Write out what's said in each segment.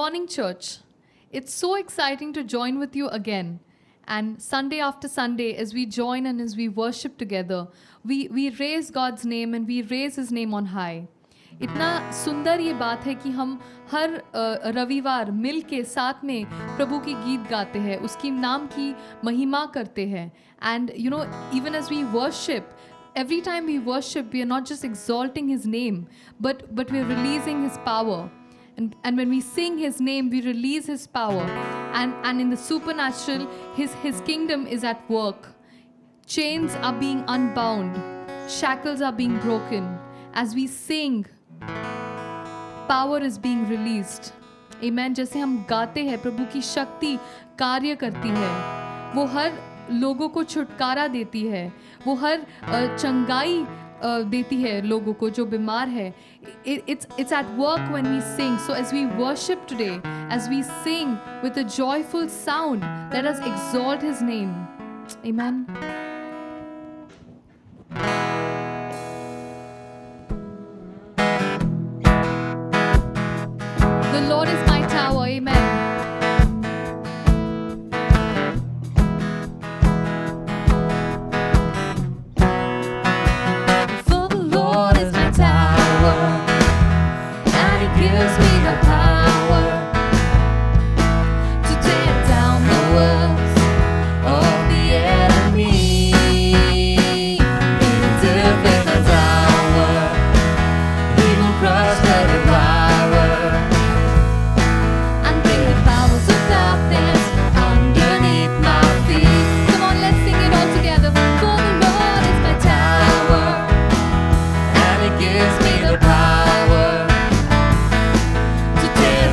morning, church. It's so exciting to join with you again. And Sunday after Sunday, as we join and as we worship together, we raise God's name and we raise His name on high. इतना सुंदर ये बात है कि हम हर रविवार मिल के साथ में प्रभु की गीत गाते हैं, उसकी नाम की महिमा करते हैं. And you know, even as we worship, every time we worship, we are not just exalting His name, but we're releasing His power. And when we sing His name, we release His power. And in the supernatural, His kingdom is at work. Chains are being unbound. Shackles are being broken. As we sing, power is being released. Amen. जैसे हम गाते हैं, प्रभु की शक्ति कार्य करती है. वो हर लोगों को छुटकारा देती है. वो हर चंगाई देती है लोगों को जो बीमार है. It's at work when we sing. So as we worship today, as we sing with a joyful sound, let us exalt His name. Amen. The Lord is my tower. Amen. Gives me the power to tear down the works of the enemy. In a difficult hour, He will crush the devourer and bring the powers of darkness underneath my feet. Come on, let's sing it all together. For the Lord is my tower, and He gives me the power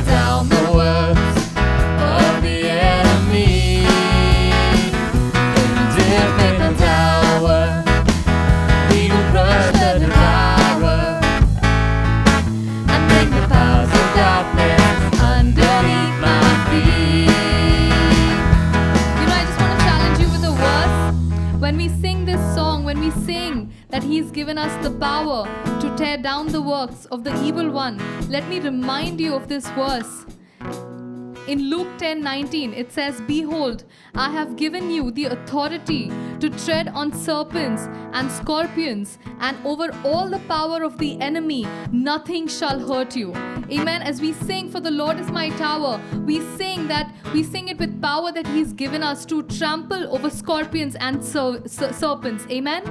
down the works of the enemy. In a difficult hour, He will crush the devourer and bring the powers of darkness underneath my feet. You know, I just want to challenge you with a verse. When we sing this song, when we sing that He's given us the power to tear down the works of the evil one, let me remind you of this verse. In Luke 10:19, it says, "Behold, I have given you the authority to tread on serpents and scorpions, and over all the power of the enemy, nothing shall hurt you." Amen. As we sing, "For the Lord is my tower," we sing it with power that He's given us to trample over scorpions and serpents. Amen.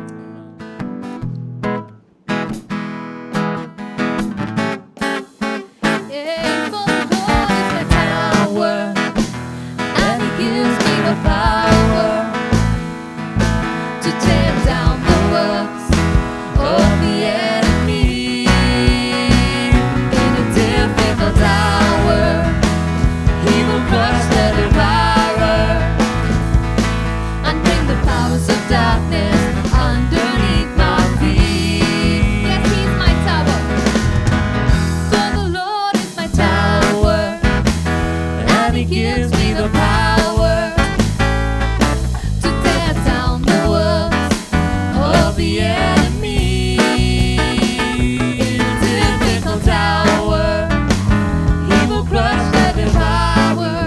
Power to tear down the works of the enemy. In a difficult hour, He will crush the devourer and bring the powers of darkness underneath my feet. Yes, He's my tower. For the Lord is my tower, and He gives me the power the enemy. In a difficult hour, He will crush the devourer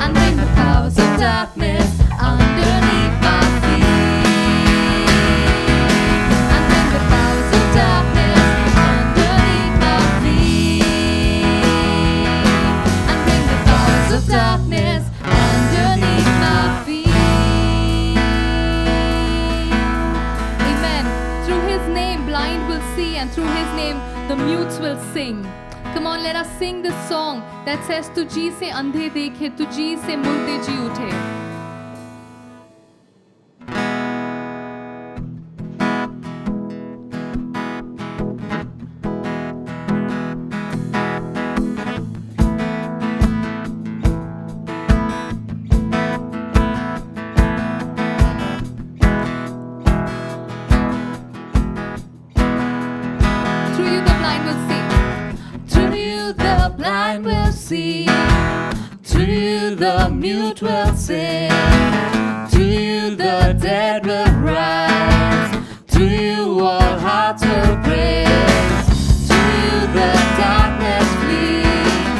and bring the powers of darkness underneath my feet. And bring the powers of darkness underneath my feet. And bring the powers of darkness underneath my feet. Blind will see, and through His name the mutes will sing. Come on, let us sing this song that says, "तुझी से अंधे देखे, तुझी से मुर्दे जी उठे." Blind will see, to you the mute will sing, to you the dead will rise, to you all hearts will praise, to you the darkness flees,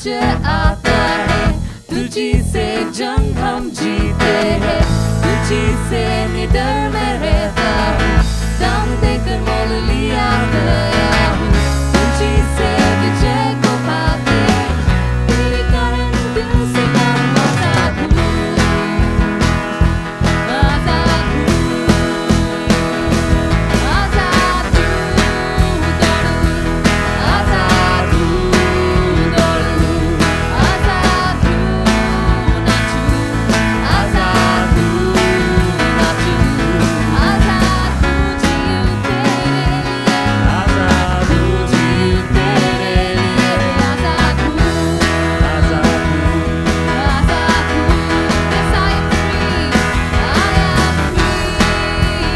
राज्य आता है, तुझी से जंग हम जीते हैं, तुझी से निडर मैं रहता हूँ, दाम देकर मोल लिया गया हूँ, तुझी से विजय को पाके तेरे कारण दिल से मैं आजाद हूँ, आजाद हूँ, आजाद हूँ, दौड़ूं, आजाद हूँ, दौड़ूं, आजाद हूँ, नाचूं, आजाद हूँ, नाचूं, आजाद हूँ, जीऊं तेरे लिए, आजाद हूँ, जीऊं तेरे लिए, आजाद हूँ, आजाद हूँ, आजाद हूँ, yes I am free, I am free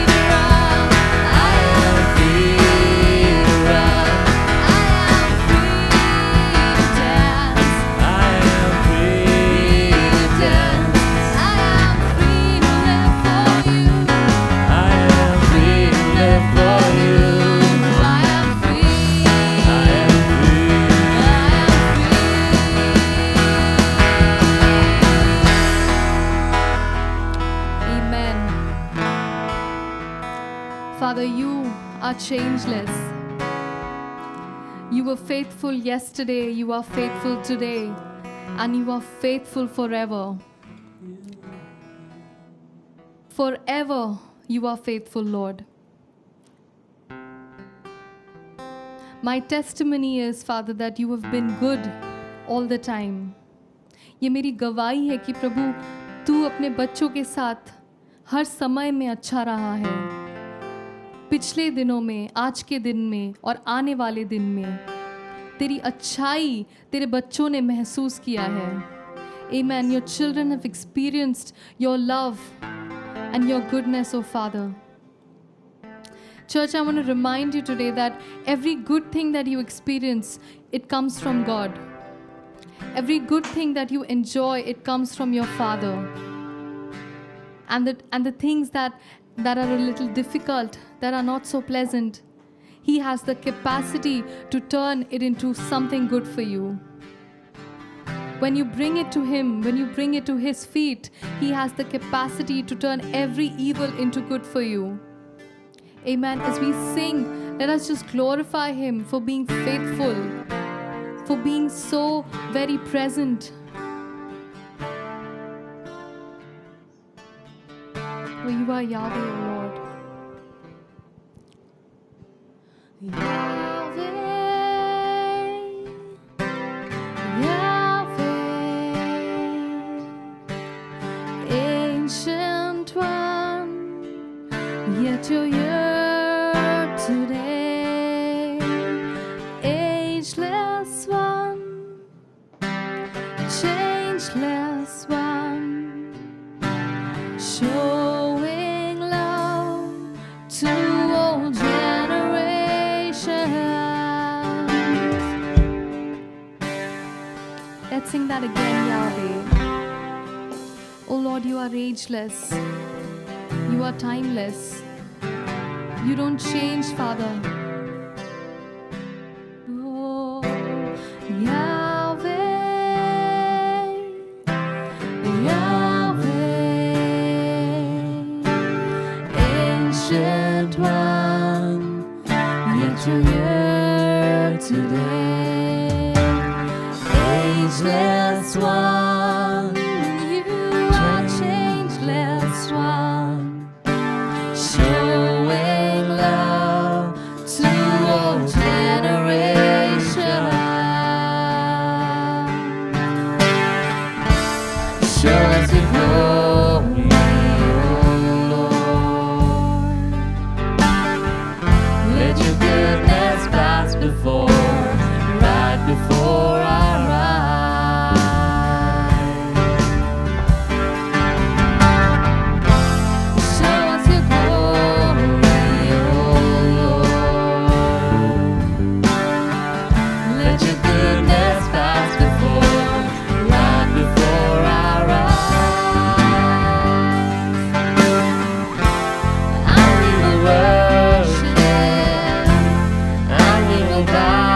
to run, I am free to run, I am free to dance, I am free to dance, I am free to live for you, I am free to live for you, I am free, I am free, Amen. Father, you are changeless. You were faithful yesterday, you are faithful today, and you are faithful forever. Forever you are faithful, Lord. My testimony is, Father, that you have been good all the time. ये मेरी गवाही है कि प्रभु तू अपने बच्चों के साथ हर समय में अच्छा रहा है, पिछले दिनों में, आज के दिन में और आने वाले दिन में तेरी अच्छाई तेरे बच्चों ने महसूस किया है. Amen. Your children have experienced your love and your goodness, oh Father. Church, I want to remind you today that every good thing that you experience, it comes from God. Every good thing that you enjoy, it comes from your Father. And the things that are a little difficult, that are not so pleasant, He has the capacity to turn it into something good for you. When you bring it to Him, when you bring it to His feet, He has the capacity to turn every evil into good for you. Amen. As we sing, let us just glorify Him for being faithful, for being so very present. For you are Yahweh, O Lord. Yahweh, Yahweh, Ancient One, yet you're here today. Ageless One, changeless One, showing love to all generations. Let's sing that again, Yahweh. Oh Lord, you are ageless. You are timeless. You don't change, Father. Oh, Yahweh, Yahweh, Ancient One, yet you're here today. Ageless One, you are changeless One, showing love to all generations. Show us your glory, O Lord. Let your goodness pass before, right before our eyes. Show us your glory, O Lord. Let your goodness pass before, right before our eyes. And we will worship, and we will bow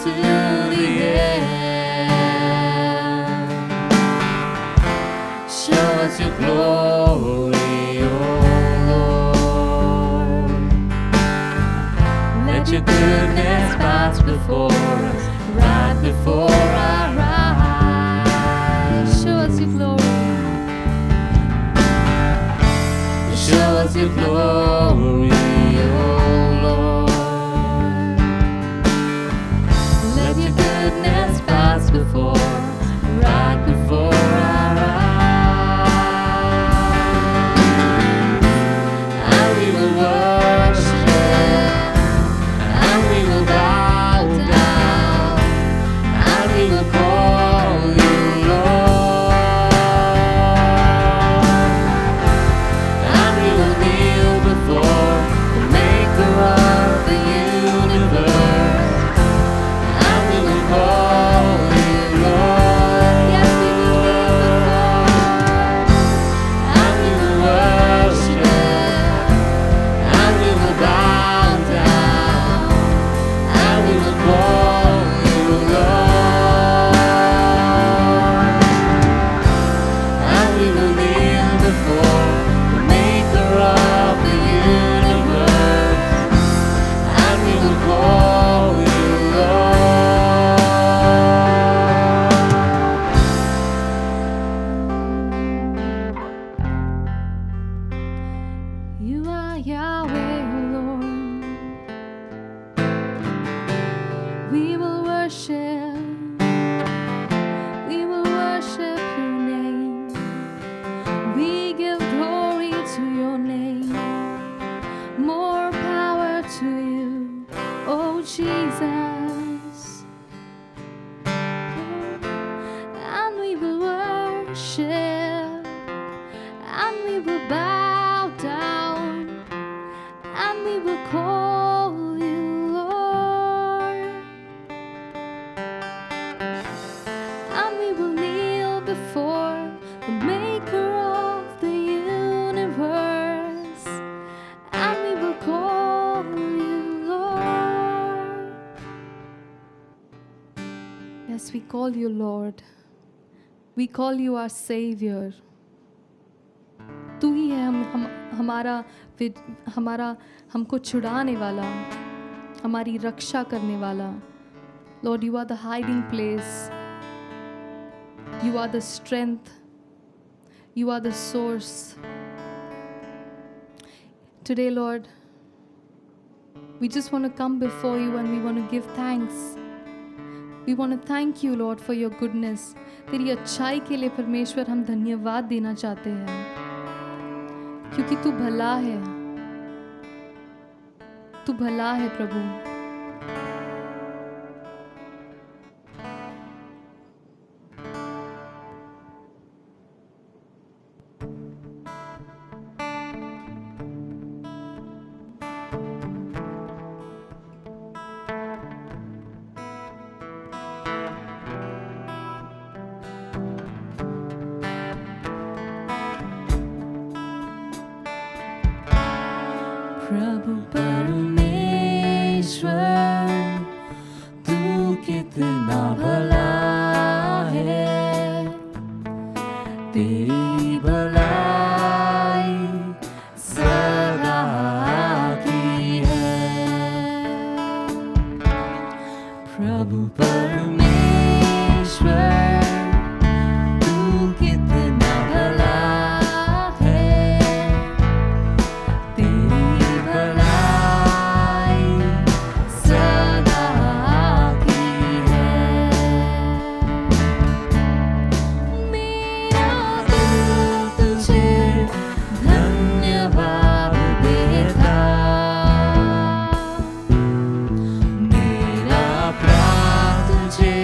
to the end. Show us your glory, oh Lord. Let your goodness pass before us, right before our eyes. Show us your glory. Show us your glory, oh Lord. Let your goodness pass before us, right before our eyes. And we will worship, and we will bow down, and we will call you Lord. And we will kneel before the Maker of the universe, and we will call you Lord. Yes, we will kneel And we will worship, and we will bow down, and we will call you Lord. And we will kneel before the Maker of the universe, and we will call you Lord. You are Yahweh, O Lord. We will worship. We will worship your name. We give glory to your name. More power to you, oh Jesus. And we will worship. And we will bow down, and we will call you Lord. And we will kneel before the Maker of the universe, and we will call you Lord. Yes, we call you Lord. We call you our Savior. तू ही है हमारा हमको छुड़ाने वाला, हमारी रक्षा करने वाला. Lord, you are the hiding place. You are the strength. You are the source. Today, Lord, we just want to come before you and we want to give thanks. We want to thank you, Lord, for your goodness. तेरी अच्छाई के लिए परमेश्वर हम धन्यवाद देना चाहते हैं, क्योंकि तू भला है. तू भला है प्रभु. प्रभु परमेश्वर तू कितना भला है, तेरी भलाई सदा की है. प्रभु परमेश्वर तू कितना भला है, तेरी भलाई सदा की है. मेरा दिल तुझे धन्यवाद देता, मेरा प्राण तुझे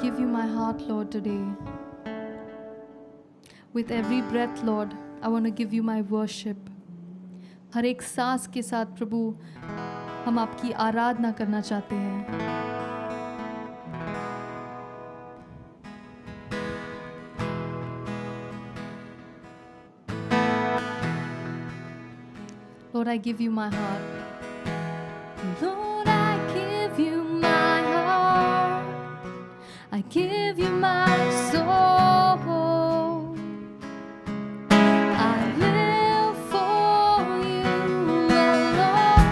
give you my heart, Lord, today. With every breath, Lord, I want to give you my worship. हर एक सांस के साथ प्रभु हम आपकी आराधना करना चाहते हैं. Lord, I give you my heart. Lord, I give you my heart. I give you my soul. I live for you alone.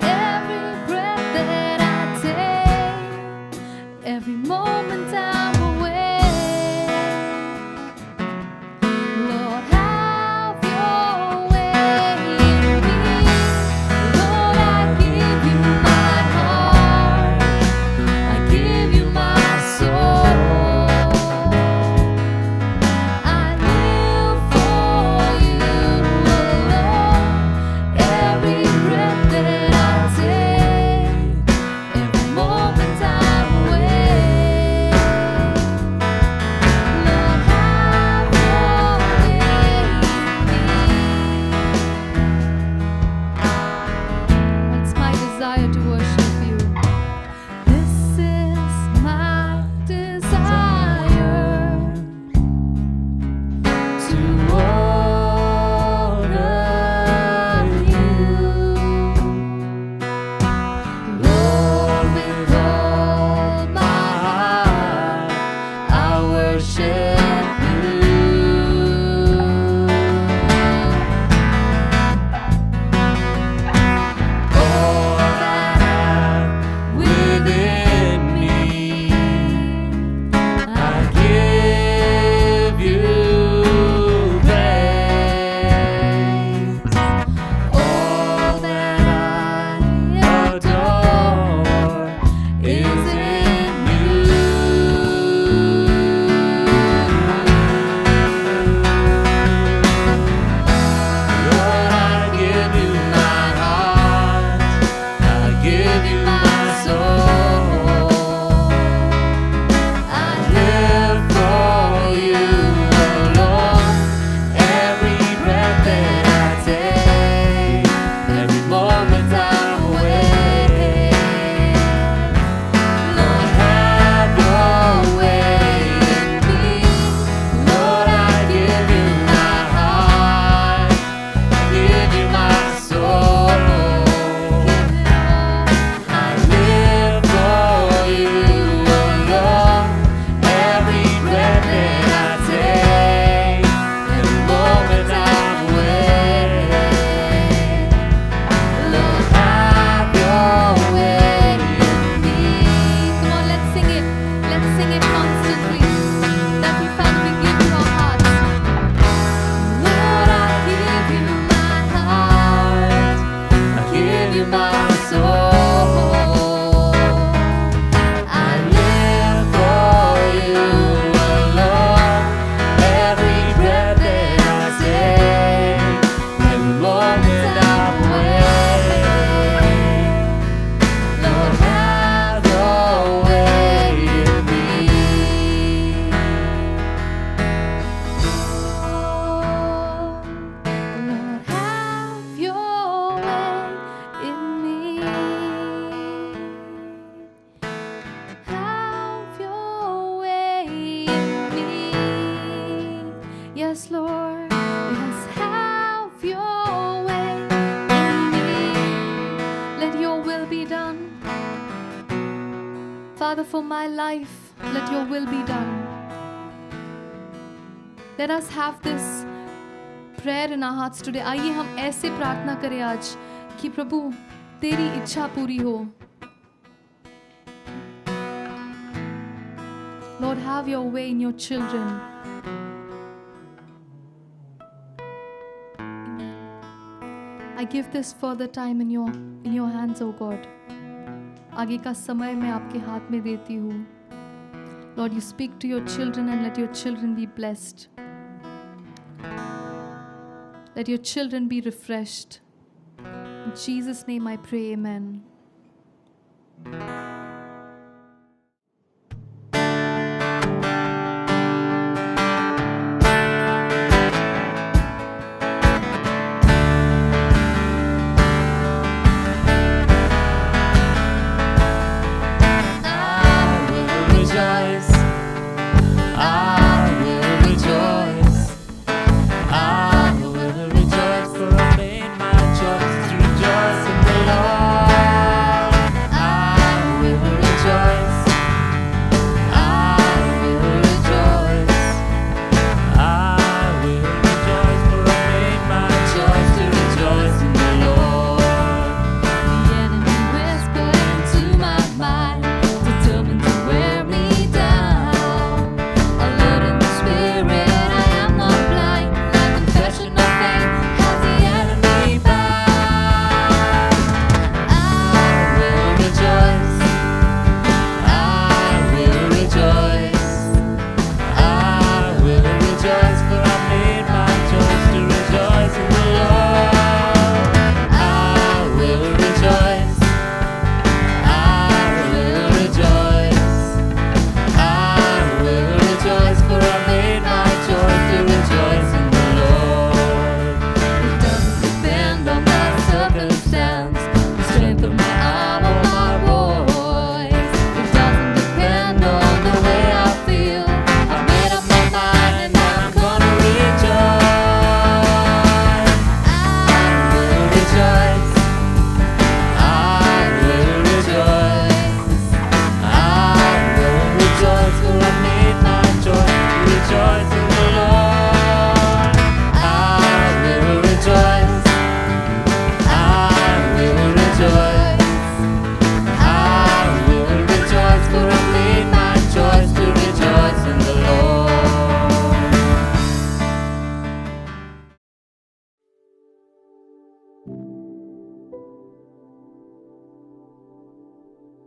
Every breath that I take, every moment I'm awake. Lord, have your way in me. Lord, I give you my heart. I give you my soul. I live for you alone. Every breath that I take, every moment I'm awake. Lord, have your way in me. It's my desire to worship you. This is my desire to honor you. Lord, with all my heart, I worship you. All that I have within me, I give you praise. All that I adore is in you. Lord, I give you my heart. I give you my soul. I live for you alone. Every breath that I take, every moment I'm awake. Lord, have your way in me. Lord, I give you my heart. I give you my soul. I live for you alone. Every breath that I take, every moment I'm awake. Lord, have your way in me. Come on, let's sing it. Let's sing it constantly. That we finally give you our hearts. Lord, I give you my heart. I give you my soul. I live for you alone. Every breath that I take, every moment I'm awake. Lord, have your way in me. Lord, have your way in me. Have your way in me. Yes, Lord. Yes, have your way in me. Let your will be done. Father, for my life, let your will be done. Let us have this prayer in our hearts today. आइए हम ऐसे प्रार्थना करें आज कि प्रभु तेरी इच्छा पूरी हो. Lord, have your way in your children. I give this further time in your hands, oh God. आगे का समय मैं आपके हाथ में देती हूँ. Lord, you speak to your children and let your children be blessed. Let your children be refreshed. In Jesus' name I pray, amen.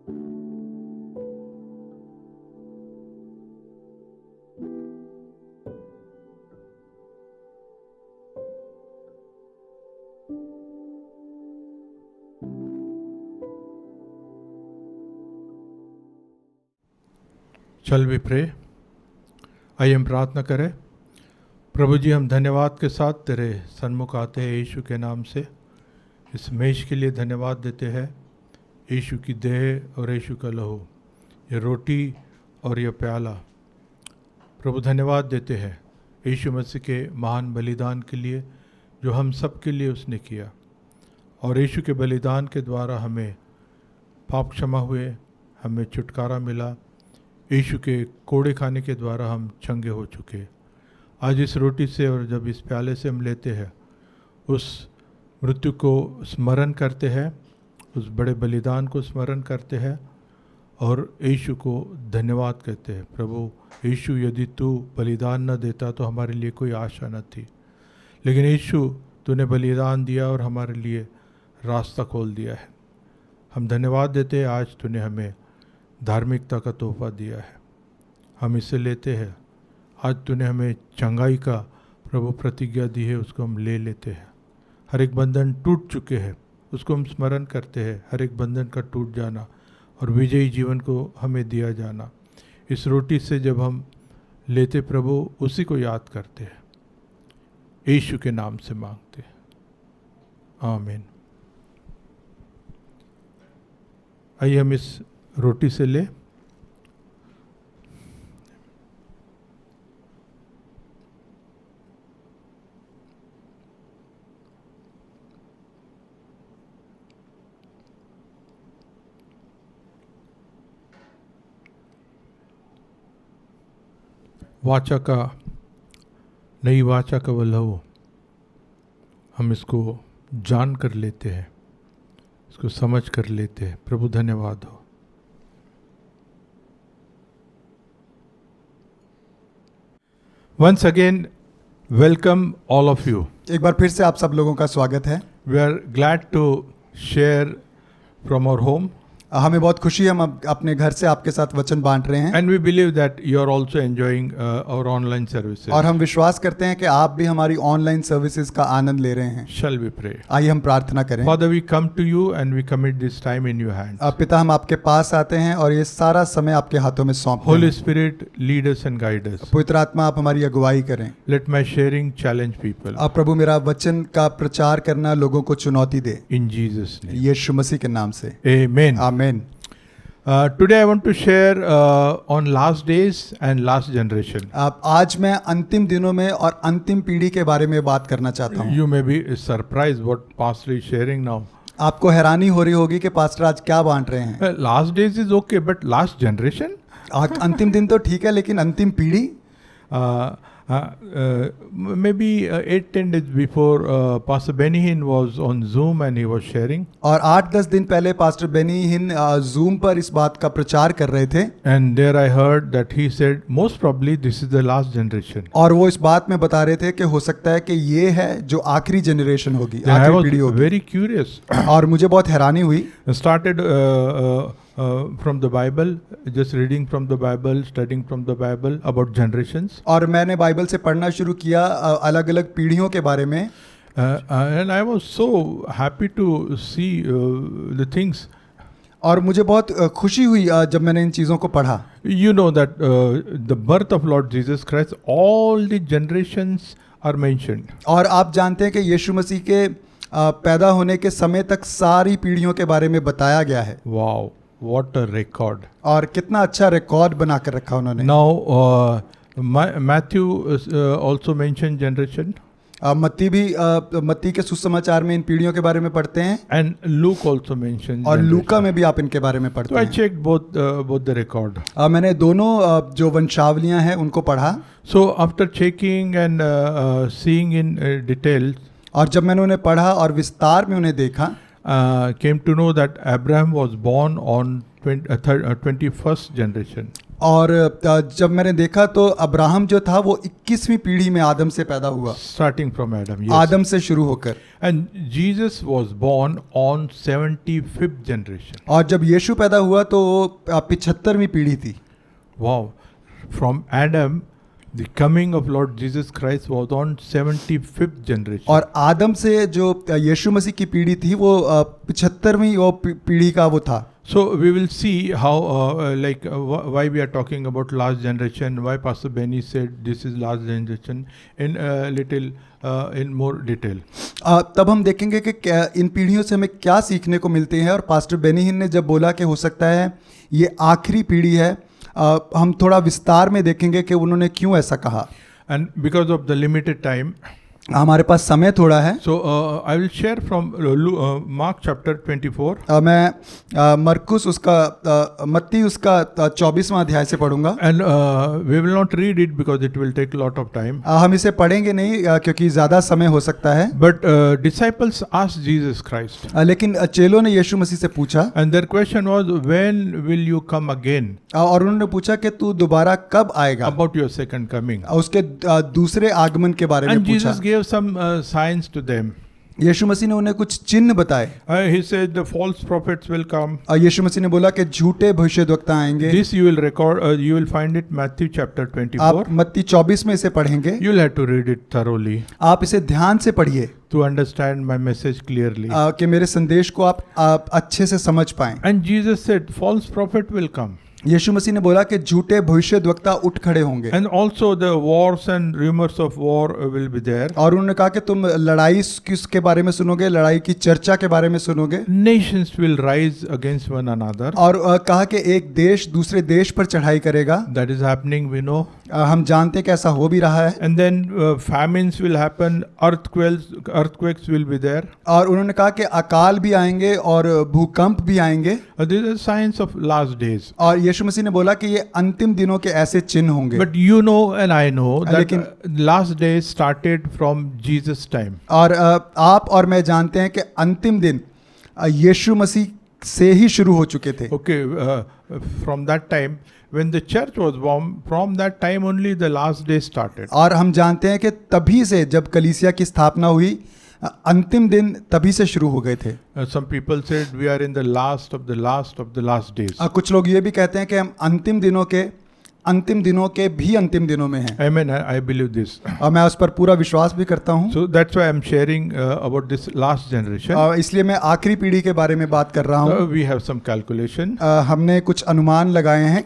Shall we pray? आइए हम प्रार्थना करें। प्रभु जी, हम धन्यवाद के साथ तेरे सन्मुख आते हैं यीशु के नाम से। इस मेज के लिए धन्यवाद देते हैं, यीशु की देह और यीशु का लहू, ये रोटी और ये प्याला। प्रभु धन्यवाद देते हैं यीशु मसीह के महान बलिदान के लिए जो हम सब के लिए उसने किया, और यीशु के बलिदान के द्वारा हमें पाप क्षमा हुए, हमें छुटकारा मिला। यीशु के कोड़े खाने के द्वारा हम चंगे हो चुके। आज इस रोटी से और जब इस प्याले से हम लेते हैं, उस मृत्यु को स्मरण करते हैं, उस बड़े बलिदान को स्मरण करते हैं और यीशु को धन्यवाद कहते हैं। प्रभु यीशु, यदि तू बलिदान न देता तो हमारे लिए कोई आशा न थी, लेकिन यीशु तूने बलिदान दिया और हमारे लिए रास्ता खोल दिया है। हम धन्यवाद देते हैं, आज तूने हमें धार्मिकता का तोहफा दिया है, हम इसे लेते हैं। आज तूने हमें चंगाई का प्रभु प्रतिज्ञा दी है, उसको हम ले लेते हैं। हर एक बंधन टूट चुके हैं, उसको हम स्मरण करते हैं, हर एक बंधन का टूट जाना और विजयी जीवन को हमें दिया जाना। इस रोटी से जब हम लेते प्रभु, उसी को याद करते हैं, यीशु के नाम से मांगते हैं, आमीन। आइए हम इस रोटी से ले। वाचा का, नई वाचा का वो लहू, हम इसको जान कर लेते हैं, इसको समझ कर लेते हैं। प्रभु धन्यवाद हो। Once again, welcome all of you. एक बार फिर से आप सब लोगों का स्वागत है। We are glad to share from our home. हमें बहुत खुशी है, हम अपने घर से आपके साथ वचन बांट रहे हैं। And we believe that you are also enjoying our online services. और हम विश्वास करते हैं कि आप भी हमारी ऑनलाइन सर्विसेज का आनंद ले रहे हैं। Shall we pray? आइए हम प्रार्थना करें। Father, we come to you and we commit this time in your hands. पिता, हम आपके पास आते हैं और ये सारा समय आपके हाथों में सौंपते Holy हैं। Spirit, lead us and guide us. पवित्र आत्मा, आप हमारी अगुवाई करें। Let my sharing challenge people. अब प्रभु, मेरा वचन का प्रचार करना लोगों को चुनौती दे, In Jesus' name. यीशु मसीह के नाम से, Amen. आमीन। Today I want to share on last days and last generation. अब आज मैं अंतिम दिनों में और अंतिम पीढ़ी के बारे में बात करना चाहता हूँ। You may be surprised what Pastor is sharing now. आपको हैरानी हो रही होगी कि पास्टर आज क्या बांट रहे हैं। Last days is okay, but last generation? अंतिम दिन तो ठीक है, लेकिन अंतिम पीढ़ी? Maybe 8-10 days before Pastor Benny Hinn was on Zoom and he was sharing. और 8-10 दिन पहले पास्टर बेनी हिन जूम पर इस बात का प्रचार कर रहे थे। And there I heard that he said most probably this is the last generation. और वो इस बात में बता रहे थे कि हो सकता है कि ये है जो आखिरी जनरेशन होगी, Then I आखिरी was पीढ़ी होगी। very curious. और मुझे बहुत हैरानी हुई। I started from the Bible, just reading from the Bible, studying from the Bible about generations. और मैंने बाइबल से पढ़ना शुरू किया अलग अलग पीढ़ियों के बारे में। And I was so happy to see the things. और मुझे बहुत खुशी हुई जब मैंने इन चीज़ों को पढ़ा। You know that the birth of Lord Jesus Christ, all the generations are mentioned. और आप जानते हैं कि यीशु मसीह के पैदा होने के समय तक सारी पीढ़ियों के बारे में बताया गया है। Wow, what a record! और कितना अच्छा रिकॉर्ड बना कर रखा उन्होंने। Now Matthew also mentioned generation. मत्ती के सुसमाचार में इन पीढ़ियों के बारे में पढ़ते हैं। And Luke also mentioned. और generation. लूका में भी आप इनके बारे में पढ़ते So I हैं। checked both the record. मैंने दोनों जो वंशावलियां हैं उनको पढ़ा। So after checking and seeing in details, और जब मैंने उन्हें पढ़ा और विस्तार में उन्हें देखा, came to know that Abraham was born on 21st generation. और जब मैंने देखा तो अब्राहम जो था वो 21वीं पीढ़ी में आदम से पैदा हुआ, starting from Adam. Yes. आदम से शुरू होकर। And Jesus was born on 75th generation. और जब यीशु पैदा हुआ तो वो 75वीं पीढ़ी थी। Wow. From Adam, the coming of Lord Jesus Christ was on 75th generation. और आदम से जो यीशु मसीह की पीढ़ी थी वो 75वीं वो पीढ़ी का वो था। So we will see how, why we are talking about last generation, why Pastor Benny said this is last generation in in more detail. तब हम देखेंगे कि इन पीढ़ियों से हमें क्या सीखने को मिलते हैं, और पास्टर बेनीहिन ने जब बोला कि हो सकता है ये आखिरी पीढ़ी है, हम थोड़ा विस्तार में देखेंगे कि उन्होंने क्यों ऐसा कहा। And because of the limited time, हमारे पास समय थोड़ा है, so I will share from Mark chapter 24. मैं मरकुस उसका मत्ती उसका 24वां अध्याय से पढ़ूंगा। And we will not read it because it will take a lot of time. हम इसे पढ़ेंगे नहीं क्योंकि ज़्यादा समय हो सकता है। But disciples asked Jesus Christ. लेकिन चेलों ने यीशु मसीह से पूछा, And their question was, when will you come again? और उन्होंने पूछा कि तू दोबारा कब आएगा, About your second coming. उसके दूसरे आगमन के बारे में And पूछा। Jesus gave some signs to them. यीशु मसीह ने उन्हें कुछ चिन्ह बताए। He said the false prophets will come. यीशु मसीह ने बोला कि झूठे भविष्यद्वक्ता आएंगे। This you will record. You will find it Matthew chapter 24. आप मत्ती 24 में इसे पढ़ेंगे। You will have to read it thoroughly आप इसे ध्यान से पढ़िए to understand my message clearly. कि मेरे संदेश को आप अच्छे से समझ पाएं। And Jesus said, false prophet will come. यीशु मसीह ने बोला कि झूठे भविष्यद्वक्ता उठ खड़े होंगे। And also the wars and rumors of war will be there. और उन्होंने कहा कि तुम लड़ाई किसके बारे में सुनोगे, लड़ाई की चर्चा के बारे में सुनोगे। Nations will rise against one another. और कहा कि एक देश दूसरे देश पर चढ़ाई करेगा। That is happening, we know. हम जानते हैं कि ऐसा हो भी रहा है। And then famines will happen, earthquakes will be there. और उन्होंने कहा कि अकाल भी आएंगे और भूकंप भी आएंगे। These are signs of last days. और यीशु मसीह ने बोला कि ये अंतिम दिनों के ऐसे चिन्ह होंगे। But you know and I know that लेकिन last days started from Jesus' time. और आप और मैं जानते हैं कि अंतिम दिन यीशु मसीह से ही शुरू हो चुके थे। Okay, from that time, when the church was born, from that time only the last day started. और हम जानते हैं कि तभी से जब कलीसिया की स्थापना हुई, अंतिम दिन तभी से शुरू हो गए थे। Some people said we are in the last of the last of the last days. कुछ लोग ये भी कहते हैं कि हम अंतिम दिनों के भी अंतिम दिनों में हैं। Amen. I believe this. और मैं उस पर पूरा विश्वास भी करता हूँ। So that's why I'm sharing about this last generation. इसलिए मैं आखिरी पीढ़ी के बारे में बात कर रहा हूँ। We have some calculation. हमने कुछ अनुमान लगाए हैं।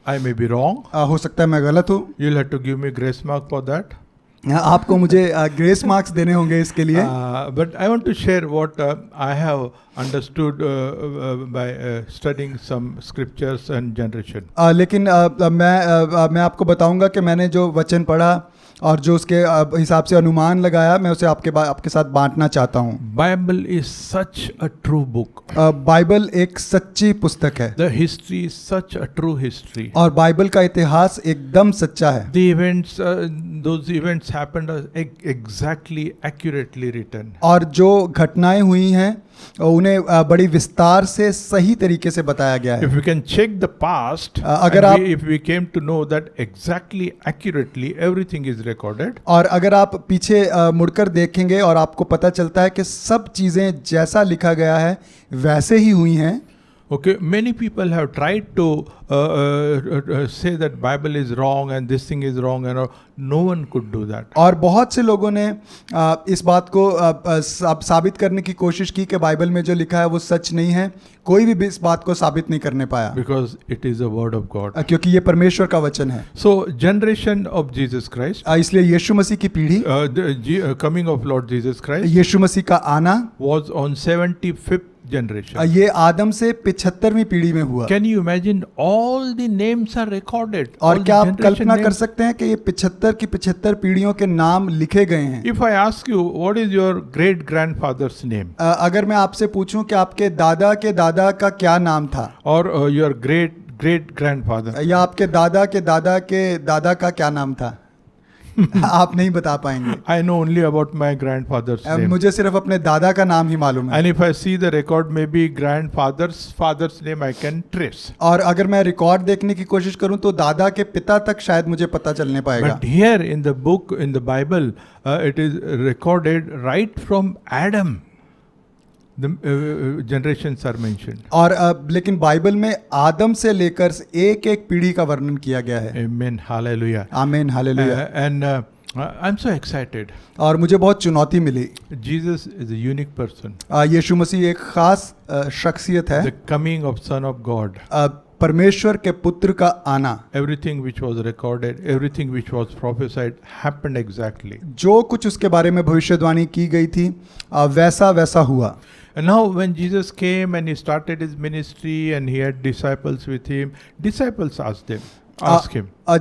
I may be wrong. हो सकता है मैं गलत हूँ। You'll have to give me grace mark for that. आपको मुझे ग्रेस मार्क्स देने होंगे इसके लिए। But I want to share what I have understood by studying some scriptures and generation. लेकिन मैं आपको बताऊंगा कि मैंने जो वचन पढ़ा और जो उसके हिसाब से अनुमान लगाया, मैं उसे आपके साथ बांटना चाहता हूँ। Bible is such a true book. Bible एक सच्ची पुस्तक है। The history is such a true history. और बाइबल का इतिहास एकदम सच्चा है। The events, those events happened exactly, accurately written. और जो घटनाएं हुई हैं उन्हें बड़ी विस्तार से सही तरीके से बताया गया है। If we can check the past, अगर and आप if we came to know that exactly, accurately, everything is recorded. और अगर आप पीछे मुड़कर देखेंगे और आपको पता चलता है कि सब चीज़ें जैसा लिखा गया है वैसे ही हुई हैं। Okay, many people have tried to say that Bible is wrong and this thing is wrong, and no one could do that. और बहुत से लोगों ने इस बात को साबित करने की कोशिश की कि बाइबल में जो लिखा है वो सच नहीं है। कोई भी इस बात को साबित नहीं करने पाया। Because it is the word of God. क्योंकि ये परमेश्वर का वचन है। So generation of Jesus Christ, इसलिए यीशु मसीह की पीढ़ी, the coming of Lord Jesus Christ, यीशु मसीह का आना was on 75th generation. ये आदम से 75वीं पीढ़ी में हुआ। Can you imagine all the names are recorded? और all क्या the आप generation कल्पना कर names? सकते हैं कि ये 75 की 75 पीढ़ियों के नाम लिखे गए हैं। If I ask you what is your great grandfather's name, अगर मैं आपसे पूछूं कि आपके दादा के दादा का क्या नाम था, or your great great grandfather, या आपके दादा के दादा का क्या नाम था, आप नहीं बता पाएंगे। I know only about my grandfather's name. मुझे सिर्फ अपने दादा का नाम ही मालूम है, And if I see the record, maybe grandfather's father's name I can trace. और अगर मैं रिकॉर्ड देखने की कोशिश करूं तो दादा के पिता तक शायद मुझे पता चलने पाएगा। But here in the book, in the Bible, it is recorded right from Adam. The generations are mentioned. और लेकिन बाइबल में आदम से लेकर एक एक पीढ़ी का वर्णन किया गया है। Amen. Hallelujah. आमीन, hallelujah. And I'm so excited. और मुझे बहुत चुनौती मिली। Jesus is a unique person. यीशु मसीह एक खास शख्सियत है। The coming of Son of God. परमेश्वर के पुत्र का आना, Everything which was recorded, everything which was prophesied happened exactly. जो कुछ उसके बारे में भविष्यवाणी की गई थी वैसा वैसा हुआ। And now when Jesus came and he started his ministry and he had disciples with him, disciples asked him.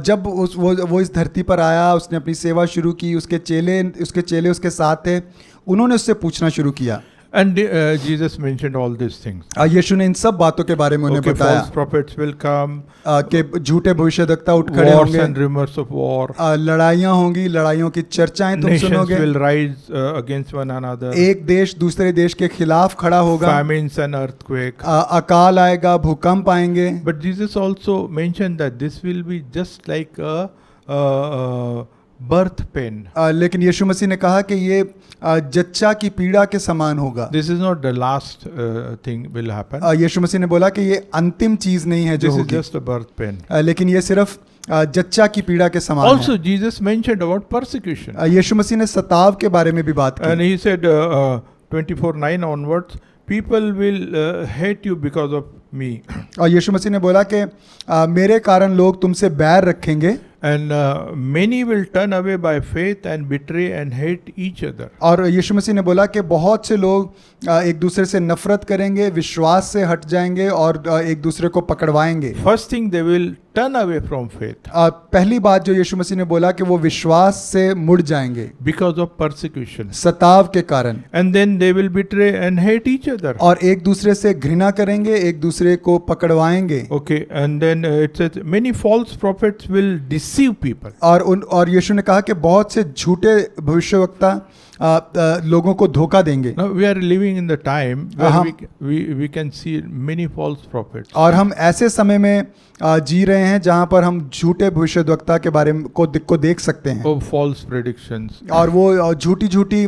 जब वो इस धरती पर आया, उसने अपनी सेवा शुरू की, उसके चेले उसके साथ थे, उन्होंने उससे पूछना शुरू किया। And Jesus mentioned all these things. यीशु ने इन सब बातों के बारे में उन्हें Okay, बताया false prophets will come, कि झूठे भविष्यद्वक्ता उठ खड़े wars and होंगे, rumors of war, लड़ाइयाँ होंगी, लड़ाइयों की चर्चाएं तुम nations सुनोगे, will rise against one another, एक देश दूसरे देश के खिलाफ खड़ा होगा, famines and earthquake. अकाल आएगा, भूकंप आएंगे। But Jesus also mentioned that this will be just like a birth pain. लेकिन यीशु मसीह ने कहा कि ये जच्चा की पीड़ा के समान होगा। This is not the last thing will happen. यीशु मसीह ने बोला कि ये अंतिम चीज नहीं है जो This is होगी, just a birth pain. लेकिन ये सिर्फ जच्चा की पीड़ा के समान Also, है। Jesus mentioned about persecution. यीशु मसीह ने सताव के बारे में भी बात And की। he said 24:9 onwards, people will hate you because of me. और यीशु मसीह ने बोला कि मेरे कारण लोग तुमसे बैर रखेंगे, And many will turn away by faith and betray and hate each other. और यीशु मसीह ने बोला कि बहुत से लोग एक दूसरे से नफरत करेंगे, विश्वास से हट जाएंगे और एक दूसरे को पकड़वाएंगे। First thing, they will turn away from faith पहली बात जो यीशु मसीह ने बोला कि वो विश्वास से मुड़ जाएंगे because of persecution. सताव के कारण, And then they will betray and hate each other. और एक दूसरे से घृणा करेंगे, एक दूसरे को पकड़वाएंगे। Okay, and then it says many false prophets will deceive people. और यीशु ने कहा कि बहुत से झूठे भविष्यवक्ता लोगों को धोखा देंगे। Now we are living in the time where हाँ। we can see many false prophets. और हम ऐसे समय में जी रहे हैं जहां पर हम झूठे भविष्यद्वक्ता के बारे में को देख सकते हैं, Of false predictions, और वो झूठी झूठी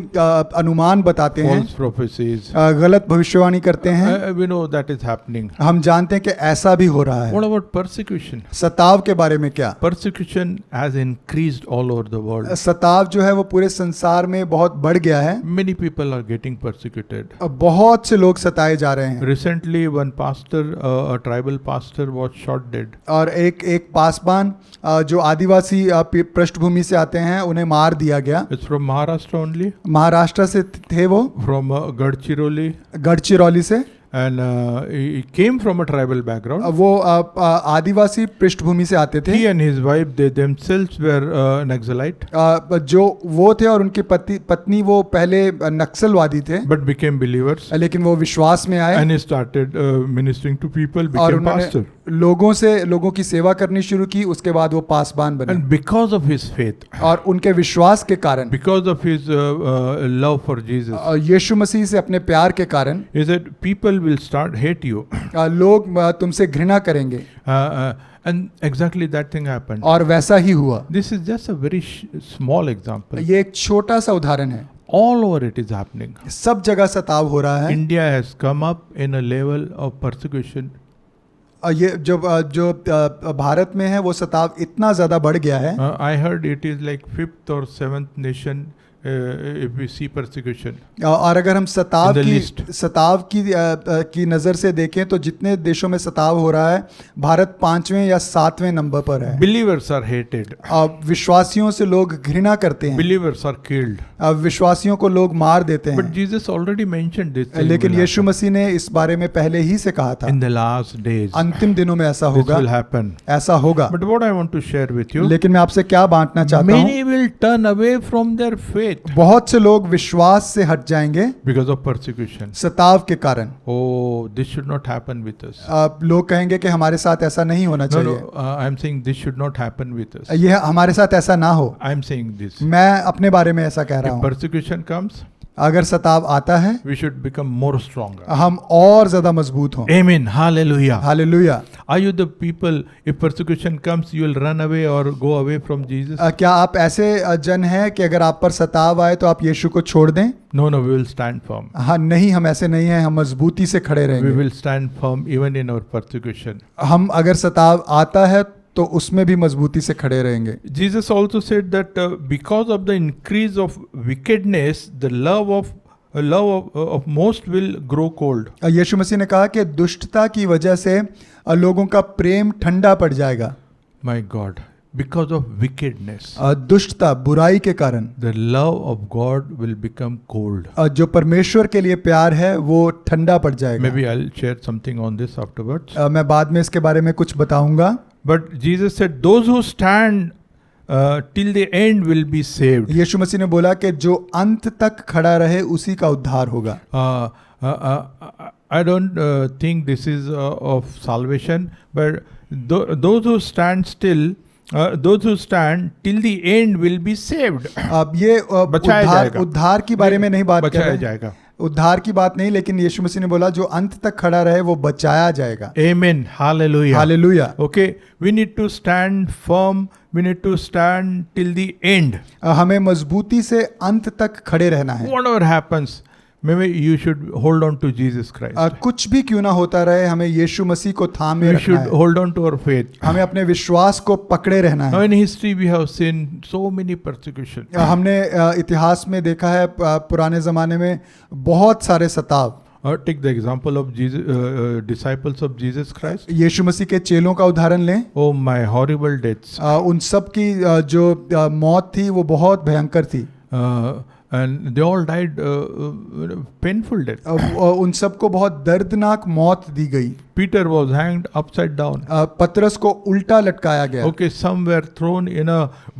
अनुमान बताते हैं, false prophecies. गलत भविष्यवाणी करते हैं। We know that is happening. हम जानते हैं कि ऐसा भी हो रहा What है। about persecution? सताव के बारे में क्या? Persecution has increased all over the world. सताव जो है वो पूरे संसार में बहुत बढ़ गया है। Many people are getting persecuted. बहुत से लोग सताए जा रहे हैं। Recently, one pastor, a tribal pastor, was shot dead. और एक पासवान जो आदिवासी पृष्ठभूमि से आते हैं, उन्हें मार दिया गया। It's from Maharashtra only, Maharashtra से थे वो, from Gadchiroli, गढ़चिरौली से। and he came from a tribal background. वो आदिवासी पृष्ठभूमि से आते थे। He and his wife, they themselves were Naxalite, जो वो थे और उनकी पत्नी वो पहले नक्सलवादी थे, but became believers. लेकिन वो विश्वास में आए And he started ministering to people, और became pastor. उन्होंने लोगों की सेवा करनी शुरू की। उसके बाद वो पासवान बने, And because of his faith, और उनके विश्वास के कारण, because of his love for Jesus, यीशु मसीह से अपने प्यार के कारण, he said, people will start hate you. लोग तुमसे घृणा करेंगे। And exactly that thing happened. और वैसा ही हुआ। This is just a very small example. ये एक छोटा सा उदाहरण है। All over it is happening. सब जगह सताव हो रहा है। India has come up in a level of persecution. ये जो भारत में है वो सताव इतना ज़्यादा बढ़ गया है। I heard it is like 5th or 7th nation if we see persecution. और अगर हम सताव In the list. की नज़र से देखें तो जितने देशों में सताव हो रहा है, भारत 5वें या 7वें नंबर पर है। Believers are hated. विश्वासियों से लोग घृणा करते हैं, Believers are killed. विश्वासियों को लोग मार देते But हैं। Jesus already mentioned this thing लेकिन will यीशु happen. मसीह ने इस बारे में पहले ही से कहा था, In the last days, अंतिम दिनों में ऐसा this होगा, will happen. ऐसा होगा। But what I want to share with you, लेकिन मैं आपसे क्या बांटना चाहता हूँ, many will turn away from their faith. faith बहुत से लोग विश्वास से हट जाएंगे because of persecution. सताव के कारण। Oh, this should not happen with us. लोग कहेंगे कि हमारे साथ ऐसा नहीं होना No, चाहिए। no, I'm saying this should not happen with us. यह हमारे साथ ऐसा ना हो। I'm saying this. मैं अपने बारे में ऐसा कह रहा If हूँ। persecution comes, अगर सताव आता है we should become more stronger. हम और ज्यादा मजबूत हों। Amen. Hallelujah. Hallelujah. Are you the people, if persecution comes, you will run away or go away from Jesus? क्या आप ऐसे जन हैं कि अगर आप पर सताव आए तो आप यीशु को छोड़ दें? No, no, we will stand firm. हाँ नहीं, हम ऐसे नहीं हैं, हम मजबूती से खड़े We रहेंगे। will stand firm even in our persecution. हम अगर सताव आता है तो उसमें भी मजबूती से खड़े रहेंगे। Jesus also said that because of the increase of wickedness, the love of most will grow cold. यीशु मसीह ने कहा कि दुष्टता की वजह से लोगों का प्रेम ठंडा पड़ जाएगा। My God, because of wickedness, दुष्टता, बुराई के कारण the love of God will become cold. जो परमेश्वर के लिए प्यार है वो ठंडा पड़ जाएगा। Maybe I'll share something on this afterwards. मैं बाद में इसके बारे में कुछ बताऊंगा। But Jesus said, those who stand till the end will be saved. यीशु मसीह ने बोला कि जो अंत तक खड़ा रहे उसी का उद्धार होगा। I don't think this is of salvation, but those who stand still, those who stand till the end will be saved. अब ये बचाया जाएगा। उद्धार की बारे में नहीं बात कर बचाया रहे हैं। जाएगा। उद्धार की बात नहीं, लेकिन यीशु मसीह ने बोला जो अंत तक खड़ा रहे वो बचाया जाएगा। Amen. Hallelujah. Hallelujah. Okay, we need to stand firm. We need to stand till the end. हमें मजबूती से अंत तक खड़े रहना है। Whatever happens, maybe you should hold on to Jesus Christ. कुछ भी क्यों ना होता रहे, हमें यीशु मसीह को थामे We रखना should है। hold on to our faith. हमें अपने विश्वास को पकड़े रहना Now है। in history we have seen so many persecution. हमने इतिहास में देखा है पुराने जमाने में बहुत सारे सताव। Take the example of Jesus, disciples of Jesus Christ. यीशु मसीह के चेलों का उदाहरण लें। Oh my horrible deaths. उन सब की जो मौत थी वो बहुत भयंकर थी। And they all died painful death. उन सबको बहुत दर्दनाक मौत दी गई। Peter was hanged upside down. पतरस को उल्टा लटकाया गया। Okay, some were thrown in a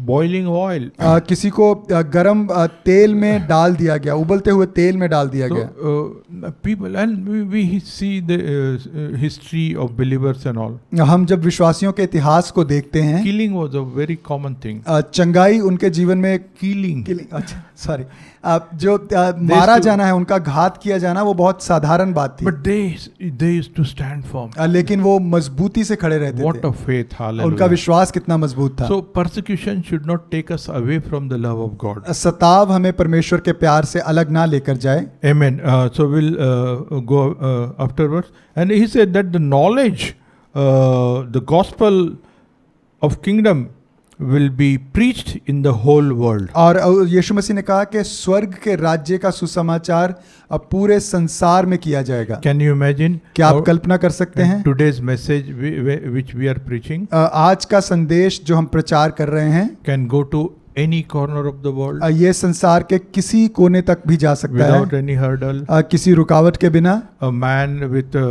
boiling oil. किसी को गरम तेल में डाल दिया गया, उबलते हुए तेल में डाल दिया गया। So people, and we see the history of believers and all. हम जब विश्वासियों के इतिहास को देखते हैं, Killing was a very common thing. चंगाई उनके जीवन में Killing. अच्छा सॉरी, जो मारा जाना है, उनका घात किया जाना, वो बहुत साधारण बात थी। But they used to stand firm. लेकिन वो मजबूती से खड़े रहते What थे। a faith, उनका hallelujah. विश्वास कितना मजबूत था। So persecution should not take us away from the love of God. सताव हमें परमेश्वर के प्यार से अलग ना लेकर जाए। Amen. So we'll go afterwards. And he said that the knowledge, the gospel of kingdom will be preached in the whole world. और यीशु मसीह ने कहा कि स्वर्ग के राज्य का सुसमाचार अब पूरे संसार में किया जाएगा। Can you imagine? क्या आप how- कल्पना कर सकते हैं? Today's message which we are preaching आज का संदेश जो हम प्रचार कर रहे हैं, can go to any corner of the world ये संसार के किसी कोने तक भी जा सकता without है, any hurdle. किसी रुकावट के बिना। A man with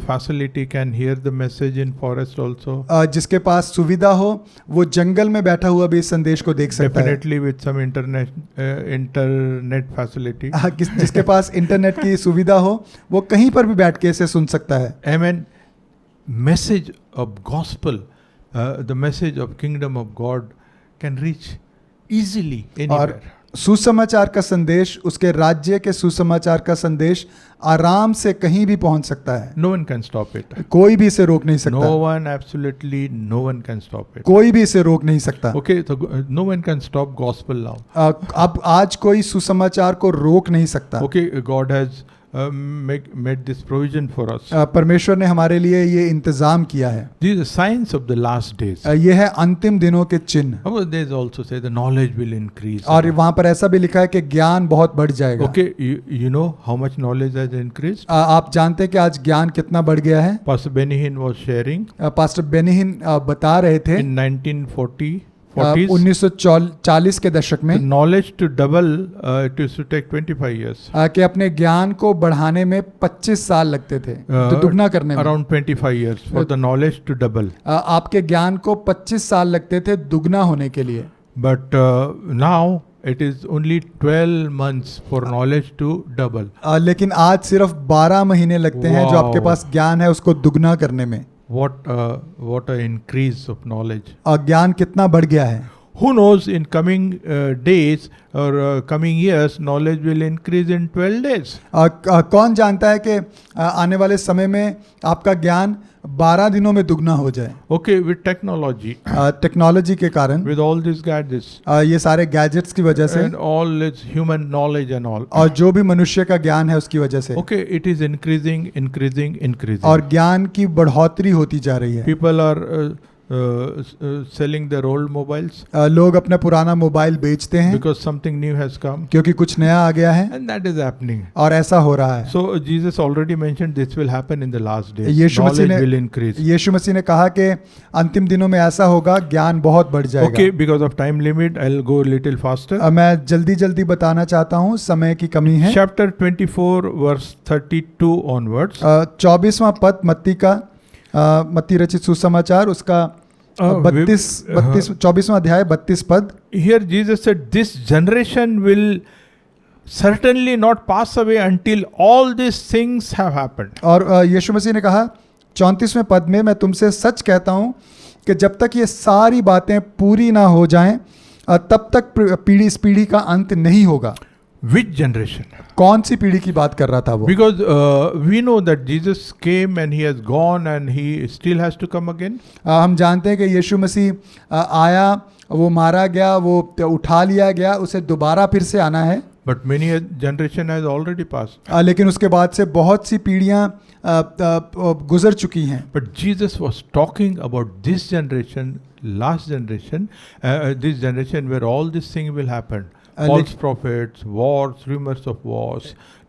facility can hear the message in forest also. जिसके पास सुविधा हो वो जंगल में बैठा हुआ भी इस संदेश को देख सकता है। Definitely with some internet facility. जिसके पास इंटरनेट की सुविधा हो वो कहीं पर भी बैठ के इसे सुन सकता है। Amen. Message of gospel, the message of kingdom of God can reach easily और anywhere. सुसमाचार का संदेश, उसके राज्य के सुसमाचार का संदेश आराम से कहीं भी पहुंच सकता है। No one can stop it. कोई भी इसे रोक नहीं सकता। No one, absolutely no one can stop it. कोई भी इसे रोक नहीं सकता। Okay, so no one can stop gospel now. अब आज कोई सुसमाचार को रोक नहीं सकता। Okay, God has made this provision for us. परमेश्वर ने हमारे लिए ये इंतजाम किया है। These are signs of the last days. ये है अंतिम दिनों के चिन्ह। However, there's also say the knowledge will increase. और वहां पर ऐसा भी लिखा है कि ज्ञान बहुत बढ़ जाएगा। Okay, you know how much knowledge has increased? आप जानते हैं कि आज ज्ञान कितना बढ़ गया है? Pastor Benihin was sharing pastor Benihin बता रहे थे in 1940s. 1940 के दशक में The knowledge to double, it used to take 25 years. कि अपने ज्ञान को बढ़ाने में 25 साल लगते थे, तो दुगना करने में। Around 25 years for the knowledge to double. आपके ज्ञान को 25 साल लगते थे दुगना होने के लिए। But now it is only 12 months for knowledge to double. लेकिन आज सिर्फ 12 महीने लगते हैं जो आपके Wow. पास ज्ञान है उसको दुगना करने में। What a increase of knowledge. ज्ञान कितना बढ़ गया है। Who knows, in coming days or coming years, knowledge will increase in 12 days. कौन जानता है कि आने वाले समय में आपका ज्ञान 12 दिनों में दुगना हो जाए। Okay, with technology, टेक्नोलॉजी के कारण, with all these gadgets, ये सारे गैजेट्स की वजह से and all its human knowledge and all. और जो भी मनुष्य का ज्ञान है उसकी वजह से, Okay, it is increasing, increasing, increasing. और ज्ञान की बढ़ोतरी होती जा रही है। People are selling their old mobiles लोग अपना पुराना मोबाइल बेचते हैं because something new has come, क्योंकि कुछ नया आ गया है, and that is happening. और ऐसा हो रहा है। So Jesus already mentioned this will happen in the last days. Yeshu Masih Knowledge ने will increase. यीशु मसीह ने कहा कि अंतिम दिनों में ऐसा होगा, ज्ञान बहुत बढ़ जाएगा। Okay, because of time limit, I'll go a little faster. मैं जल्दी जल्दी बताना चाहता हूँ, समय की कमी है। Chapter 24, verse 32 onwards. 24वां पद मत्ती रचित सुसमाचार उसका 24वां अध्याय 32 पद। Here Jesus said, "This generation will certainly not pass away until all these things have happened." और यीशु मसीह ने कहा 34वें पद में, मैं तुमसे सच कहता हूँ कि जब तक ये सारी बातें पूरी ना हो जाएं तब तक इस पीढ़ी का अंत नहीं होगा। Which generation? कौन सी पीढ़ी की बात कर रहा था वो? Because we know that Jesus came and he has gone and he still has to come again. हम जानते हैं कि यीशु मसीह आया, वो मारा गया, वो उठा लिया गया, उसे दोबारा फिर से आना है। But many a generation has already passed. लेकिन उसके बाद से बहुत सी पीढ़ियाँ गुजर चुकी हैं। But Jesus was talking about this generation, last generation, this generation where all these things will happen. False prophets, wars, rumors of wars,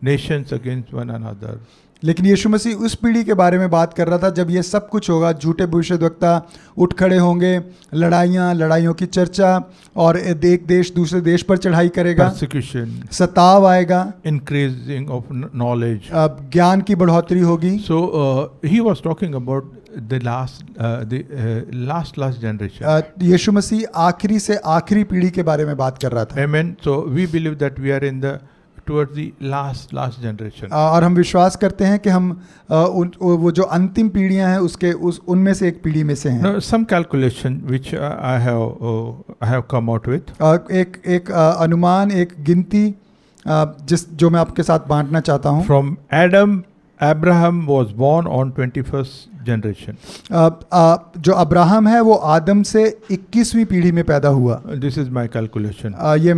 nations against one another. लेकिन यीशु मसीह उस पीढ़ी के बारे में बात कर रहा था जब ये सब कुछ होगा, झूठे भविष्यद्वक्ता उठ खड़े होंगे, लड़ाइयों की चर्चा, और एक देश दूसरे देश पर चढ़ाई करेगा, Persecution, सताव आएगा, increasing of knowledge. ज्ञान की बढ़ोतरी होगी। So he was talking about the last generation. यीशु मसीह आखिरी से आखिरी पीढ़ी के बारे में बात कर रहा था। Amen. So we believe that we are towards the last generation. और हम विश्वास करते हैं कि हम वो जो अंतिम पीढ़ियां हैं उनमें से एक पीढ़ी में से हैं। Now, some calculation which I have come out with. एक अनुमान, एक गिनती जो मैं आपके साथ बांटना चाहता हूँ। From Adam, Abraham was born on 21st generation. जो अब्राहम है वो आदम से 21वीं पीढ़ी में पैदा हुआ। This is my calculation. ये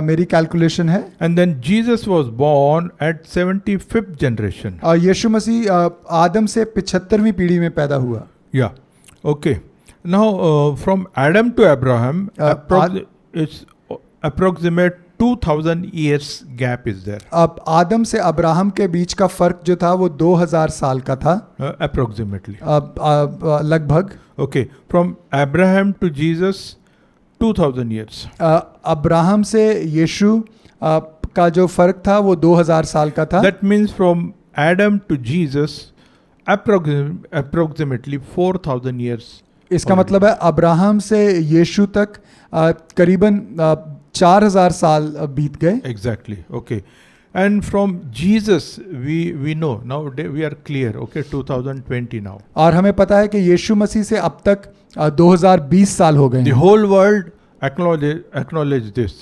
मेरी कैलकुलेशन है। And then Jesus was born at 75th generation. यीशु मसीह आदम से 75वीं पीढ़ी में पैदा हुआ। Yeah. Okay. Now from Adam to Abraham, it's approximate 2000 years gap is there. अब आदम से अब्राहम के बीच का फर्क जो था वो 2000 साल का था। Approximately. लगभग। Okay. From Abraham to Jesus, 2000 years. Abraham से यीशु का जो फर्क था वो 2000 साल का था। That means from Adam to Jesus, approximately 4000 years. इसका मतलब है अब्राहम से यीशु तक करीबन 4000 साल बीत गए। Exactly. Okay. And from Jesus we know now we are clear. Okay, 2020 now. और हमें पता है कि यीशु मसीह से अब तक 2020 साल हो गए The हैं। whole world acknowledge this.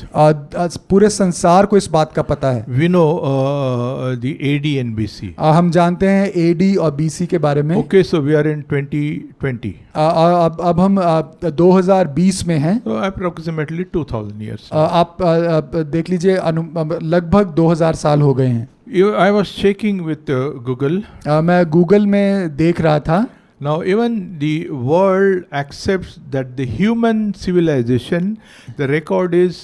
पूरे संसार को इस बात का पता है। We know the AD and BC. हम जानते हैं AD और BC के बारे में। Okay, so we are in 2020. अब हम 2020 में हैं। So approximately 2000 years. आप देख लीजिए लगभग 2000 साल हो गए हैं। I was checking with Google. मैं गूगल में देख रहा था। Now even the world accepts that the human civilization, the record is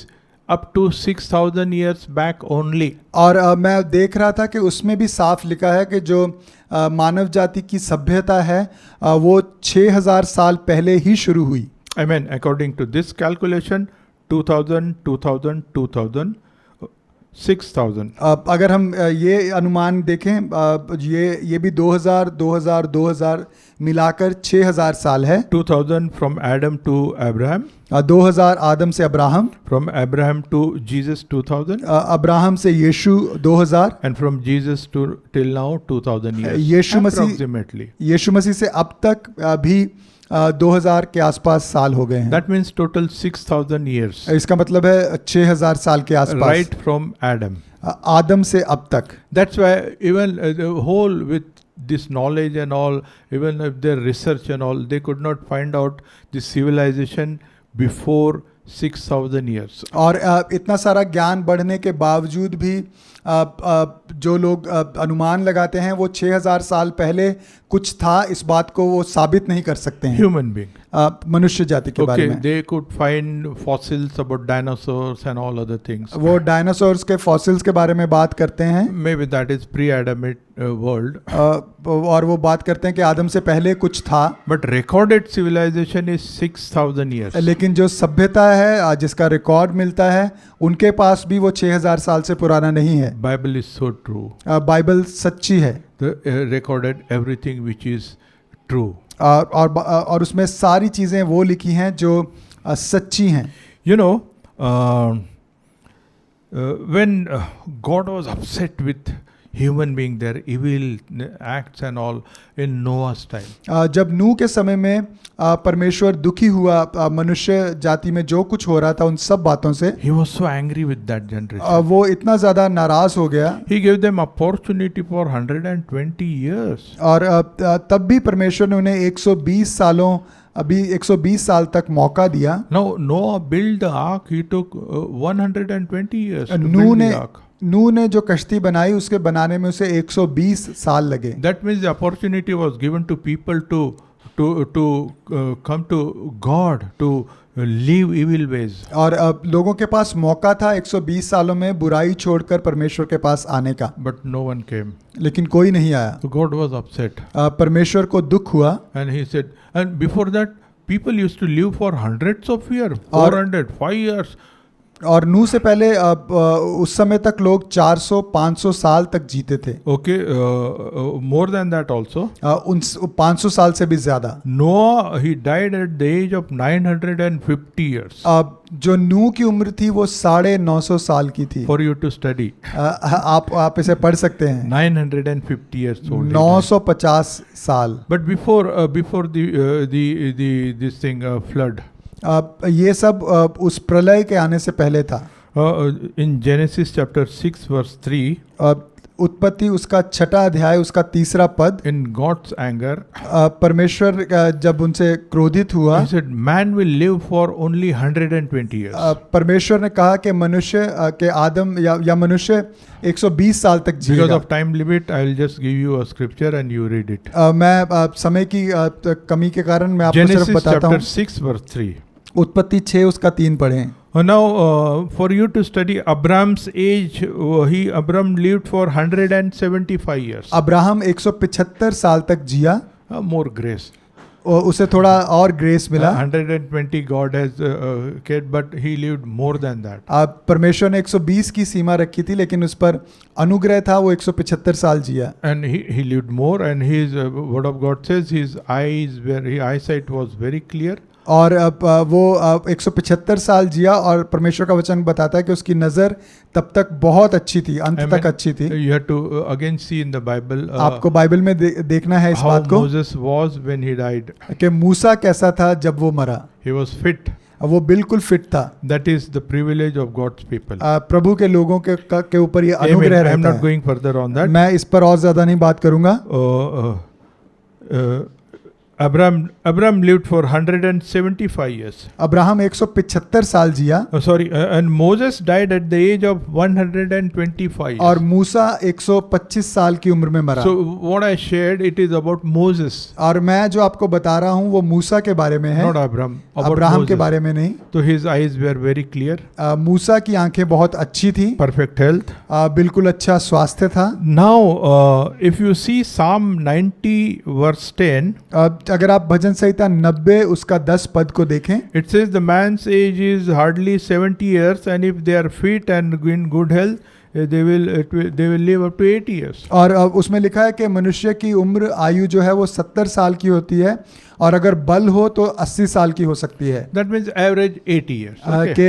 up to 6000 years back only. और मैं देख रहा था कि उसमें भी साफ लिखा है कि जो मानव जाति की सभ्यता है वो 6000 साल पहले ही शुरू हुई। I mean, according to this calculation, 2000, 2000, 2000. 6,000. अगर हम ये अनुमान देखें, ये भी 2000 मिलाकर 6000 साल है। 2,000 from Adam to Abraham. 2000 आदम से Abraham, From Abraham to Jesus 2,000. Abraham से यीशु 2000, And from Jesus to till now 2,000 years. Yeshu Masih approximately. यीशु मसीह से अब तक भी 2000 के आसपास साल हो गए हैं। That means total 6,000 years. इसका मतलब है 6000 साल के आसपास, Right from Adam. आदम से अब तक। That's why even the whole with this knowledge and all, even if their research and all, they could not find out the civilization before 6,000 years. और इतना सारा ज्ञान बढ़ने के बावजूद भी जो लोग अनुमान लगाते हैं वो 6000 साल पहले कुछ था, इस बात को वो साबित नहीं कर सकते हैं। Human being. मनुष्य जाति के बारे Okay, में they could find fossils about dinosaurs and all other things. वो डायनासोर्स के फॉसिल्स के बारे में बात करते हैं, Maybe that is pre-Adamic world. और वो बात करते हैं कि आदम से पहले कुछ था। But recorded civilization is 6,000 years. लेकिन जो सभ्यता है जिसका रिकॉर्ड मिलता है उनके पास भी वो 6000 साल से पुराना नहीं है। Bible is so true. Bible सच्ची है, The recorded everything which is true. और उसमें सारी चीज़ें वो लिखी हैं जो सच्ची हैं। You know, when God was upset with human being, their evil acts and all in Noah's time. जब नूह के समय में परमेश्वर दुखी हुआ मनुष्य जाति में जो कुछ हो रहा था उन सब बातों से, He was so angry with that generation. वो इतना ज़्यादा नाराज़ हो गया, He gave them opportunity for 120 years. और तब भी परमेश्वर ने उन्हें 120 साल तक मौका दिया। Now Noah built the ark. He took 120 years to build the ark. नूह ने जो कश्ती बनाई उसके बनाने में उसे 120 साल लगे। That means the opportunity was given to people to come to God, to leave evil ways. और लोगों के पास मौका था 120 सालों में बुराई छोड़कर परमेश्वर के पास आने का, But no one came. लेकिन कोई नहीं आया। So God was upset. परमेश्वर को दुख हुआ, And he said, and before that, people used to live for hundreds of years, 400, 5 years. और नूह से पहले उस समय तक लोग 400-500 साल तक जीते थे। Okay, more than that also. उन 500 साल से भी ज्यादा। Noah, he died at the age of 950 years. जो नूह की उम्र थी वो 950 साल की थी। For you to study. आप इसे पढ़ सकते हैं। 950 years old. 950 साल। But before this thing flood. ये सब उस प्रलय के आने से पहले था। In Genesis chapter 6 verse 3. उत्पत्ति उसका 6 अध्याय उसका 3 पद। In God's anger. परमेश्वर जब उनसे क्रोधित हुआ, He said, man will live for only 120 years. परमेश्वर ने कहा कि मनुष्य के आदम या मनुष्य 120 साल तक जिएगा। Because of time limit, I will just give you a scripture and you read it. मैं समय की कमी के कारण मैं आपको सिर्फ Genesis बताता chapter हूँ। 6 verse 3. उत्पत्ति 6 उसका 3 पढ़ें। Now, for you to study Abraham's age, Abraham lived for 175 years. Abraham 175 साल तक जिया। More grace. उसे थोड़ा और ग्रेस मिला। 120 God has kept, but he lived more than that. परमेश्वर ने 120 की सीमा रखी थी, लेकिन उस पर अनुग्रह था, वो 175 साल जिया। And he lived more, and his word of God says his eyesight was very clear. और वो 175 साल जिया, और परमेश्वर का वचन बताता है कि उसकी नज़र तब तक बहुत अच्छी थी, अंत तक अच्छी थी। You have to again see in the Bible. आपको बाइबल में देखना है इस बात को, how Moses was when he died. कि मूसा कैसा था जब वो मरा। He was fit. वो बिल्कुल फिट था। That is the privilege of God's people. प्रभु के लोगों के ऊपर ये अनुग्रह रहता है। I am not going further on that. मैं इस पर और ज्यादा नहीं बात करूंगा। Abraham lived for 175 years. Abraham 175 साल जिया। And Moses died at the age of 125. और मूसा 125 साल की उम्र में मरा। So what I shared, it is about Moses. और मैं जो आपको बता रहा हूँ वो मूसा के बारे में है, Not Abraham. अब्राहम के बारे में नहीं। So his eyes were very clear. मूसा की आंखें बहुत अच्छी थी। Perfect health. बिल्कुल अच्छा स्वास्थ्य था। Now, if you see Psalm 90 verse 10. अगर आप भजन संहिता 90 उसका 10 पद को देखें, It says the man's age is hardly 70 years, and if they are fit and in good health, they will live up to 80 years. और उसमें लिखा है कि मनुष्य की उम्र आयु जो है वो 70 साल की होती है और अगर बल हो तो 80 साल की हो सकती है। That means average 80 years. Okay. कि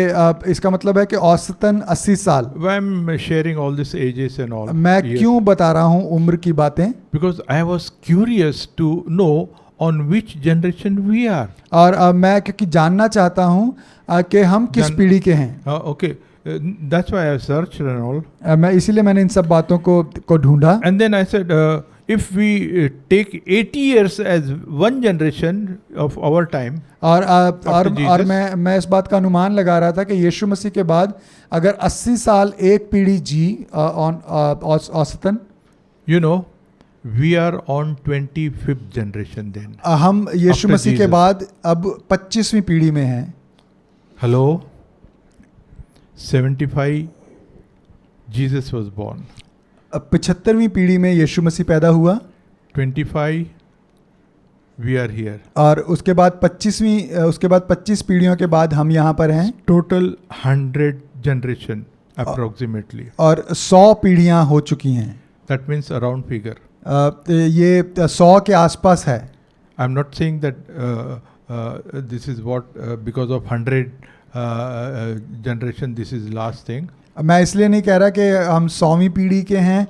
इसका मतलब है कि औसतन 80 साल। Why I'm sharing all these ages and all? मैं years? क्यों बता रहा हूँ उम्र की बातें? Because I was curious to know on which generation we are. और मैं क्योंकि जानना चाहता हूँ कि हम किस पीढ़ी के हैं। Okay. That's why I searched and all. मैं इसीलिए मैंने इन सब बातों को ढूंढा। And then I said, if we take 80 years as one generation of our time, और मैं इस बात का अनुमान लगा रहा था कि यीशु मसीह के बाद अगर 80 साल एक पीढ़ी जी औसतन, you know, we are on 25th generation then. हम यीशु After मसीह के Jesus. बाद अब 25वीं पीढ़ी में हैं। Hello? 75 Jesus was born. 75वीं पीढ़ी में यीशु मसीह पैदा हुआ 25 we are here. और उसके बाद 25 पीढ़ियों के बाद हम यहाँ पर हैं। Total 100 generation approximately. और 100 पीढ़ियाँ हो चुकी हैं। That means a round figure. ये 100 के आसपास है। I'm not saying that this is what because of 100 generation this is last thing. मैं इसलिए नहीं कह रहा कि हम 100वीं पीढ़ी के हैं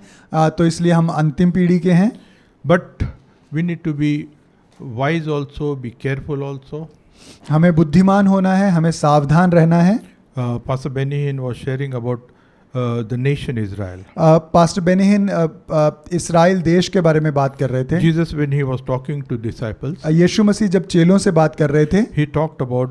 तो इसलिए हम अंतिम पीढ़ी के हैं। But we need to be wise also, be careful also. हमें बुद्धिमान होना है, हमें सावधान रहना है। Pastor Benny Hinn was sharing about the nation Israel. Pastor Benihin Israel देश के बारे में बात कर रहे थे। Jesus, when he was talking to disciples, यीशु मसीह जब चेलों से बात कर रहे थे, he talked about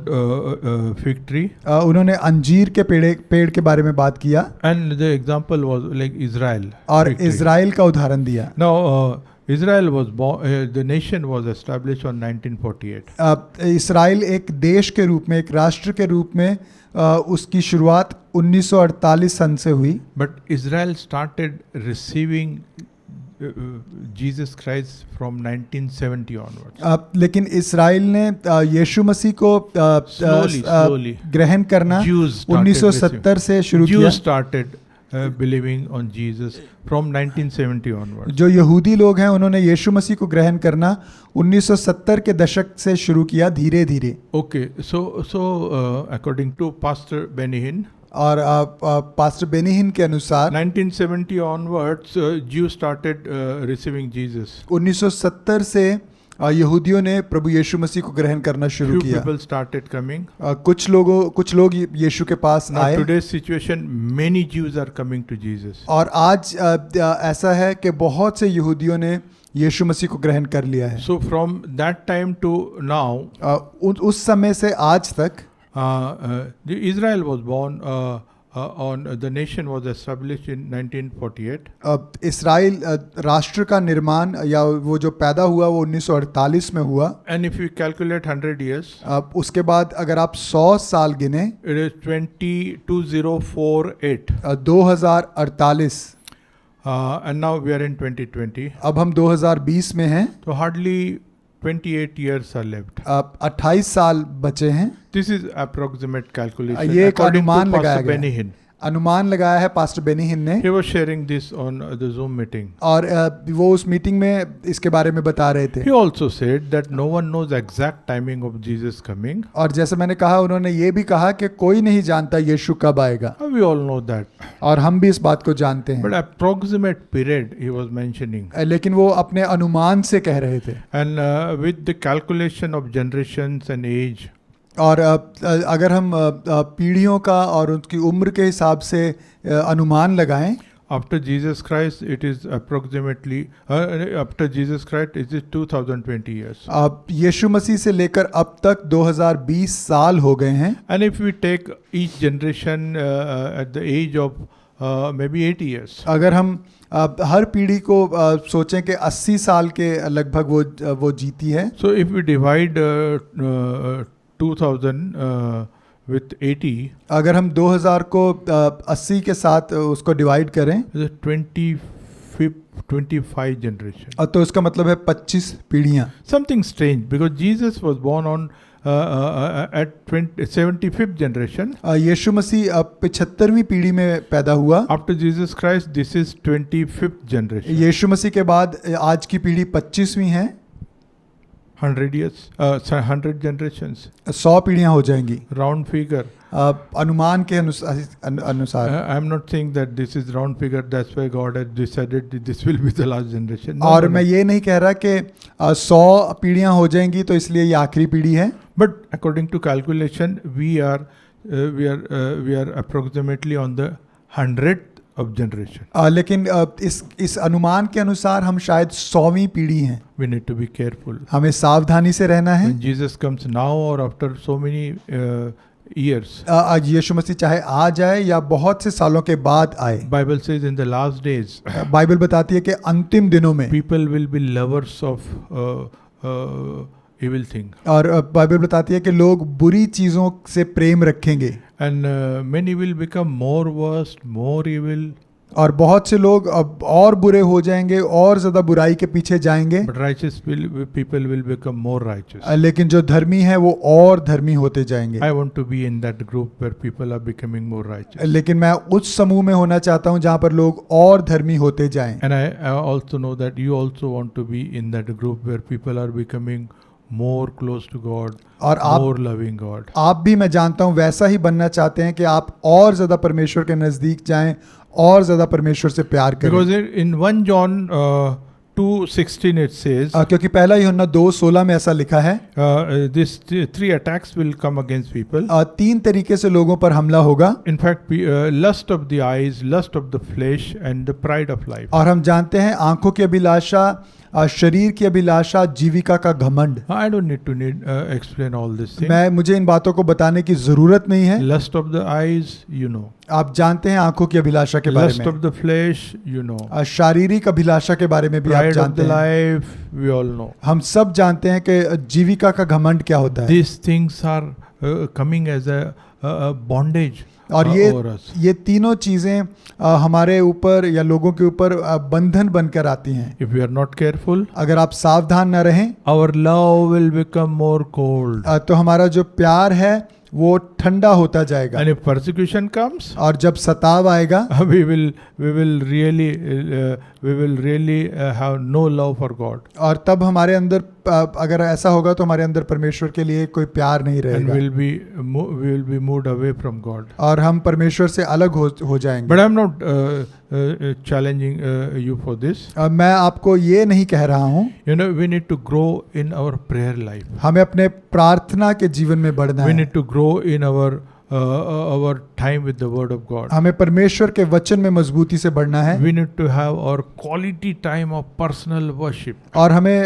fig tree, उन्होंने अंजीर के पेड़ के बारे में बात किया and the example was like Israel. और fig tree. इजराइल का उदाहरण दिया। Now, Israel was born, the nation was established on 1948. Israel एक देश के रूप में, एक राष्ट्र के रूप में उसकी शुरुआत 1948 सन से हुई। But Israel started receiving Jesus Christ from 1970 onwards. लेकिन इस्राइल ने यीशु मसीह को slowly ग्रहण करना Jews started 1970 से शुरू किया। Jews started believing on Jesus from 1970 onwards. जो यहूदी लोग हैं उन्होंने यीशु मसीह को ग्रहण करना 1970 के दशक से शुरू किया, धीरे धीरे। Okay, so according to Pastor Benny Hinn, और पास्टर बेनिहिन के अनुसार 1970 onwards, Jews started receiving Jesus. 1970 से यहूदियों ने प्रभु यीशु मसीह को ग्रहण करना शुरू Few किया। people started coming. कुछ लोग यीशु के पास Now आए। today's situation, many Jews are coming to Jesus. और आज ऐसा है कि बहुत से यहूदियों ने यीशु मसीह को ग्रहण कर लिया है। So from that time to now, उस समय से आज तक the Israel was born on the nation was established in 1948. Israel राष्ट्र का निर्माण या वो जो पैदा हुआ वो 1948 में हुआ। And if you calculate 100 years, उसके बाद अगर आप 100 साल गिने, it is 2048. 2048, And now we are in 2020. अब हम 2020 में हैं। So hardly 28 years are left. 28 साल बचे हैं। This is approximate calculation. ये एक According to अनुमान लगाया Pastor Benny गया, Hinn. अनुमान लगाया है पास्टर बेनिहिन ने। He was sharing this on the Zoom meeting. और वो उस मीटिंग में इसके बारे में बता रहे थे। He also said that no one knows exact timing of Jesus coming. और जैसे मैंने कहा, उन्होंने ये भी कहा कि कोई नहीं जानता यीशु कब आएगा। We all know that. और हम भी इस बात को जानते हैं। But approximate period he was mentioning. लेकिन वो अपने अनुमान से कह रहे थे। And with the calculation of generations and age, और अगर हम पीढ़ियों का और उनकी उम्र के हिसाब से अनुमान लगाएं, after Jesus Christ it is approximately after Jesus Christ it is 2020 years. अब यीशु मसीह से लेकर अब तक 2020 साल हो गए हैं। And if we take each generation at the age of maybe 80 years. अगर हम हर पीढ़ी को सोचें कि 80 साल के लगभग वो जीती है। So if we divide 2000 with 80, अगर हम 2000 को 80 के साथ उसको डिवाइड करें, 25 25 generation. तो इसका मतलब है 25 पीढ़ियां. Something strange because Jesus was born on at 75th generation. यीशु मसीह 75वीं पीढ़ी में पैदा हुआ. After Jesus Christ, this is 25th generation. यीशु मसीह के बाद आज की पीढ़ी 25वीं है. 100 years, 100 generations. 100 पीढ़ियां हो जाएंगी. Round figure. अनुमान के अनुसार. I am not saying that this is round figure. That's why God has decided that this will be the last generation. No, और no, no. मैं ये नहीं कह रहा कि 100 पीढ़ियां हो जाएंगी तो इसलिए ये आखिरी पीढ़ी है. But according to calculation, we are approximately on the 100th of generation. लेकिन इस अनुमान के अनुसार हम शायद 100वीं पीढ़ी हैं. We need to be careful. हमें सावधानी से रहना है. When Jesus comes now or after so many years. यीशु मसीह चाहे आ जाए या बहुत से सालों के बाद आए. Bible says in the last days. Bible बताती है कि अंतिम दिनों में people will be lovers of evil thing. और बाइबल बताती है कि लोग बुरी चीजों से प्रेम रखेंगे. And many will become more worse, more evil. और बहुत से लोग अब और बुरे हो जाएंगे और ज्यादा बुराई के पीछे जाएंगे. But righteous people will become more righteous. लेकिन जो धर्मी है वो और धर्मी होते जाएंगे. I want to be in that group where people are becoming more righteous. लेकिन मैं उस समूह में होना चाहता हूँ जहाँ पर लोग और धर्मी होते जाएं. And I also know that you also want to be in that group where people are becoming more close to God, और more loving God. आप भी मैं जानता हूँ वैसा ही बनना चाहते हैं कि आप और ज्यादा परमेश्वर के नजदीक जाएं और ज्यादा परमेश्वर से प्यार करें. Because in 1 John 2:16 it says, क्योंकि पहला यूहन्ना 2:16 में ऐसा लिखा है. this 3 attacks will come against people. 3 तरीके से लोगों पर हमला होगा. In fact, lust of the eyes, lust of the flesh, and the pride of life. और हम जानते हैं आंखों की अभिलाषा, शरीर की अभिलाषा, जीविका का घमंड. I don't need to explain all this thing. मुझे इन बातों को बताने की जरूरत नहीं है. Lust of the eyes, you know. आप जानते हैं आंखों की अभिलाषा के बारे Lust में. of the flesh, you know. शारीरिक अभिलाषा के बारे में भी आप Pride of जानते the हैं. life, we all know. हम सब जानते हैं कि जीविका का घमंड क्या होता है. These things are coming as a bondage. और over us. ये तीनों चीजें हमारे ऊपर या लोगों के ऊपर बंधन बनकर आती हैं. If we are not careful, अगर आप सावधान न रहें our love will become more cold. तो हमारा जो प्यार है वो ठंडा होता जाएगा. And if persecution comes, और जब सताव आएगा we will really have no love for God. और तब हमारे अंदर अगर ऐसा होगा तो हमारे अंदर परमेश्वर के लिए कोई प्यार नहीं And रहेगा. we will be moved away from God. और हम परमेश्वर से अलग हो जाएंगे. But I'm not challenging you for this. मैं आपको ये नहीं कह रहा हूँ. You know, we need to grow in our prayer life. हमें अपने प्रार्थना के जीवन में बढ़ना We है. need to grow in our time with the Word of God. हमें परमेश्वर के वचन में मजबूती से बढ़ना है. We need to have our quality time of personal worship. और हमें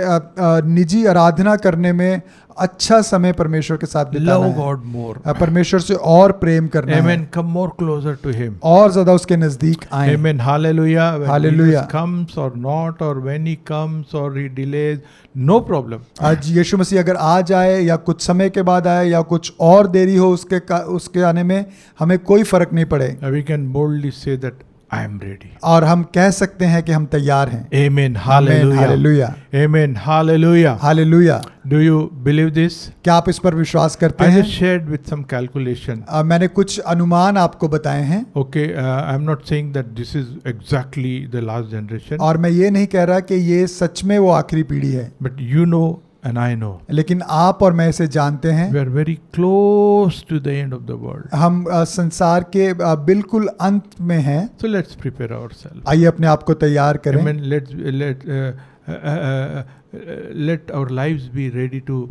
निजी आराधना करने में अच्छा समय परमेश्वर के साथ बिताना Love है. God more. परमेश्वर से और प्रेम करना है. Amen. Come more closer to Him. और ज्यादा उसके नजदीक आए. Amen. Hallelujah. When Hallelujah. Jesus comes or not, or when He comes or He delays, no problem. आज यीशु मसीह अगर आ जाए या कुछ समय के बाद आए या कुछ और देरी हो उसके आने में हमें कोई फर्क नहीं पड़े. We can boldly say that I am ready. और हम कह सकते हैं कि हम तैयार हैं. Amen. Hallelujah. Hallelujah. Amen. Hallelujah. Hallelujah. Do you believe this? क्या आप इस पर विश्वास करते I हैं? just shared with some calculation. मैंने कुछ अनुमान आपको बताए हैं. Okay, I'm not saying that this is exactly the last generation. और मैं ये नहीं कह रहा कि ये सच में वो आखिरी पीढ़ी है. But you know and I know. लेकिन आप और मैं इसे जानते हैं. We are very close to the end of the world. हम संसार के बिल्कुल अंत में हैं. So let's prepare ourselves. आइए अपने आप को तैयार करें. Amen. Let our lives be ready to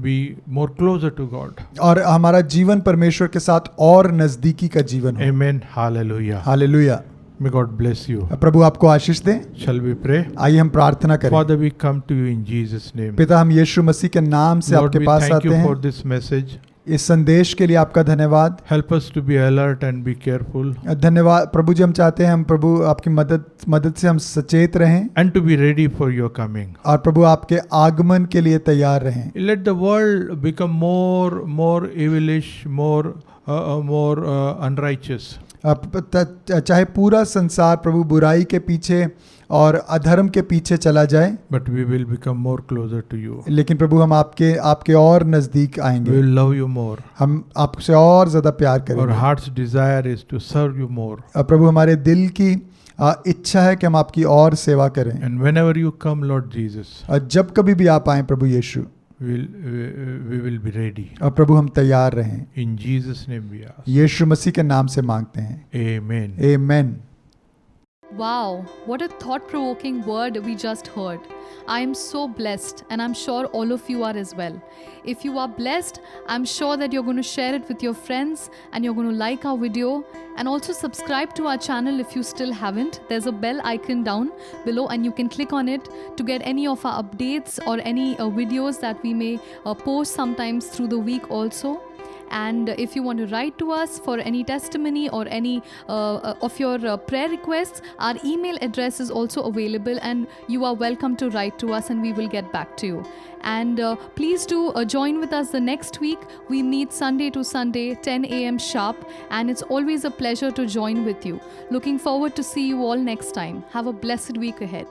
be more closer to God. और हमारा जीवन परमेश्वर के साथ और नजदीकी का जीवन हो. Amen. Hallelujah. Hallelujah. May God bless you. प्रभु आपको आशीष दें. Shall we pray? आइए हम प्रार्थना करें. Father, we come to you in Jesus' name. पिता, हम यीशु मसीह के नाम से Lord, आपके we पास thank आते you for हैं. this message. इस संदेश के लिए आपका धन्यवाद. Help us to be alert and be careful धन्यवाद प्रभु जी. हम चाहते हैं हम प्रभु आपकी मदद से हम सचेत रहें and to be ready for your coming. और प्रभु आपके आगमन के लिए तैयार रहें. Let the world become more evilish, more unrighteous. चाहे पूरा संसार प्रभु बुराई के पीछे और अधर्म के पीछे चला जाए, but we will become more closer to you. लेकिन प्रभु हम आपके और नजदीक We आएंगे, will love you more. हम आपसे और ज्यादा प्यार Our करेंगे। heart's desire is to serve you more. प्रभु हमारे दिल की इच्छा है कि हम आपकी और सेवा करें। And whenever you come, Lord Jesus, जब कभी भी आप आए प्रभु यीशु, we will be ready. प्रभु हम तैयार रहें। In Jesus' name we ask. यीशु मसीह के नाम से मांगते हैं, Amen. आमीन। Wow, what a thought provoking word we just heard. I am so blessed, and I'm sure all of you are as well. If you are blessed, I'm sure that you're going to share it with your friends and you're going to like our video and also subscribe to our channel if you still haven't. There's a bell icon down below and you can click on it to get any of our updates or any videos that we may post sometimes through the week also. And if you want to write to us for any testimony or any of your prayer requests, our email address is also available and you are welcome to write to us and we will get back to you. And please do join with us the next week. We meet Sunday to Sunday, 10 a.m. sharp, and it's always a pleasure to join with you. Looking forward to see you all next time. Have a blessed week ahead.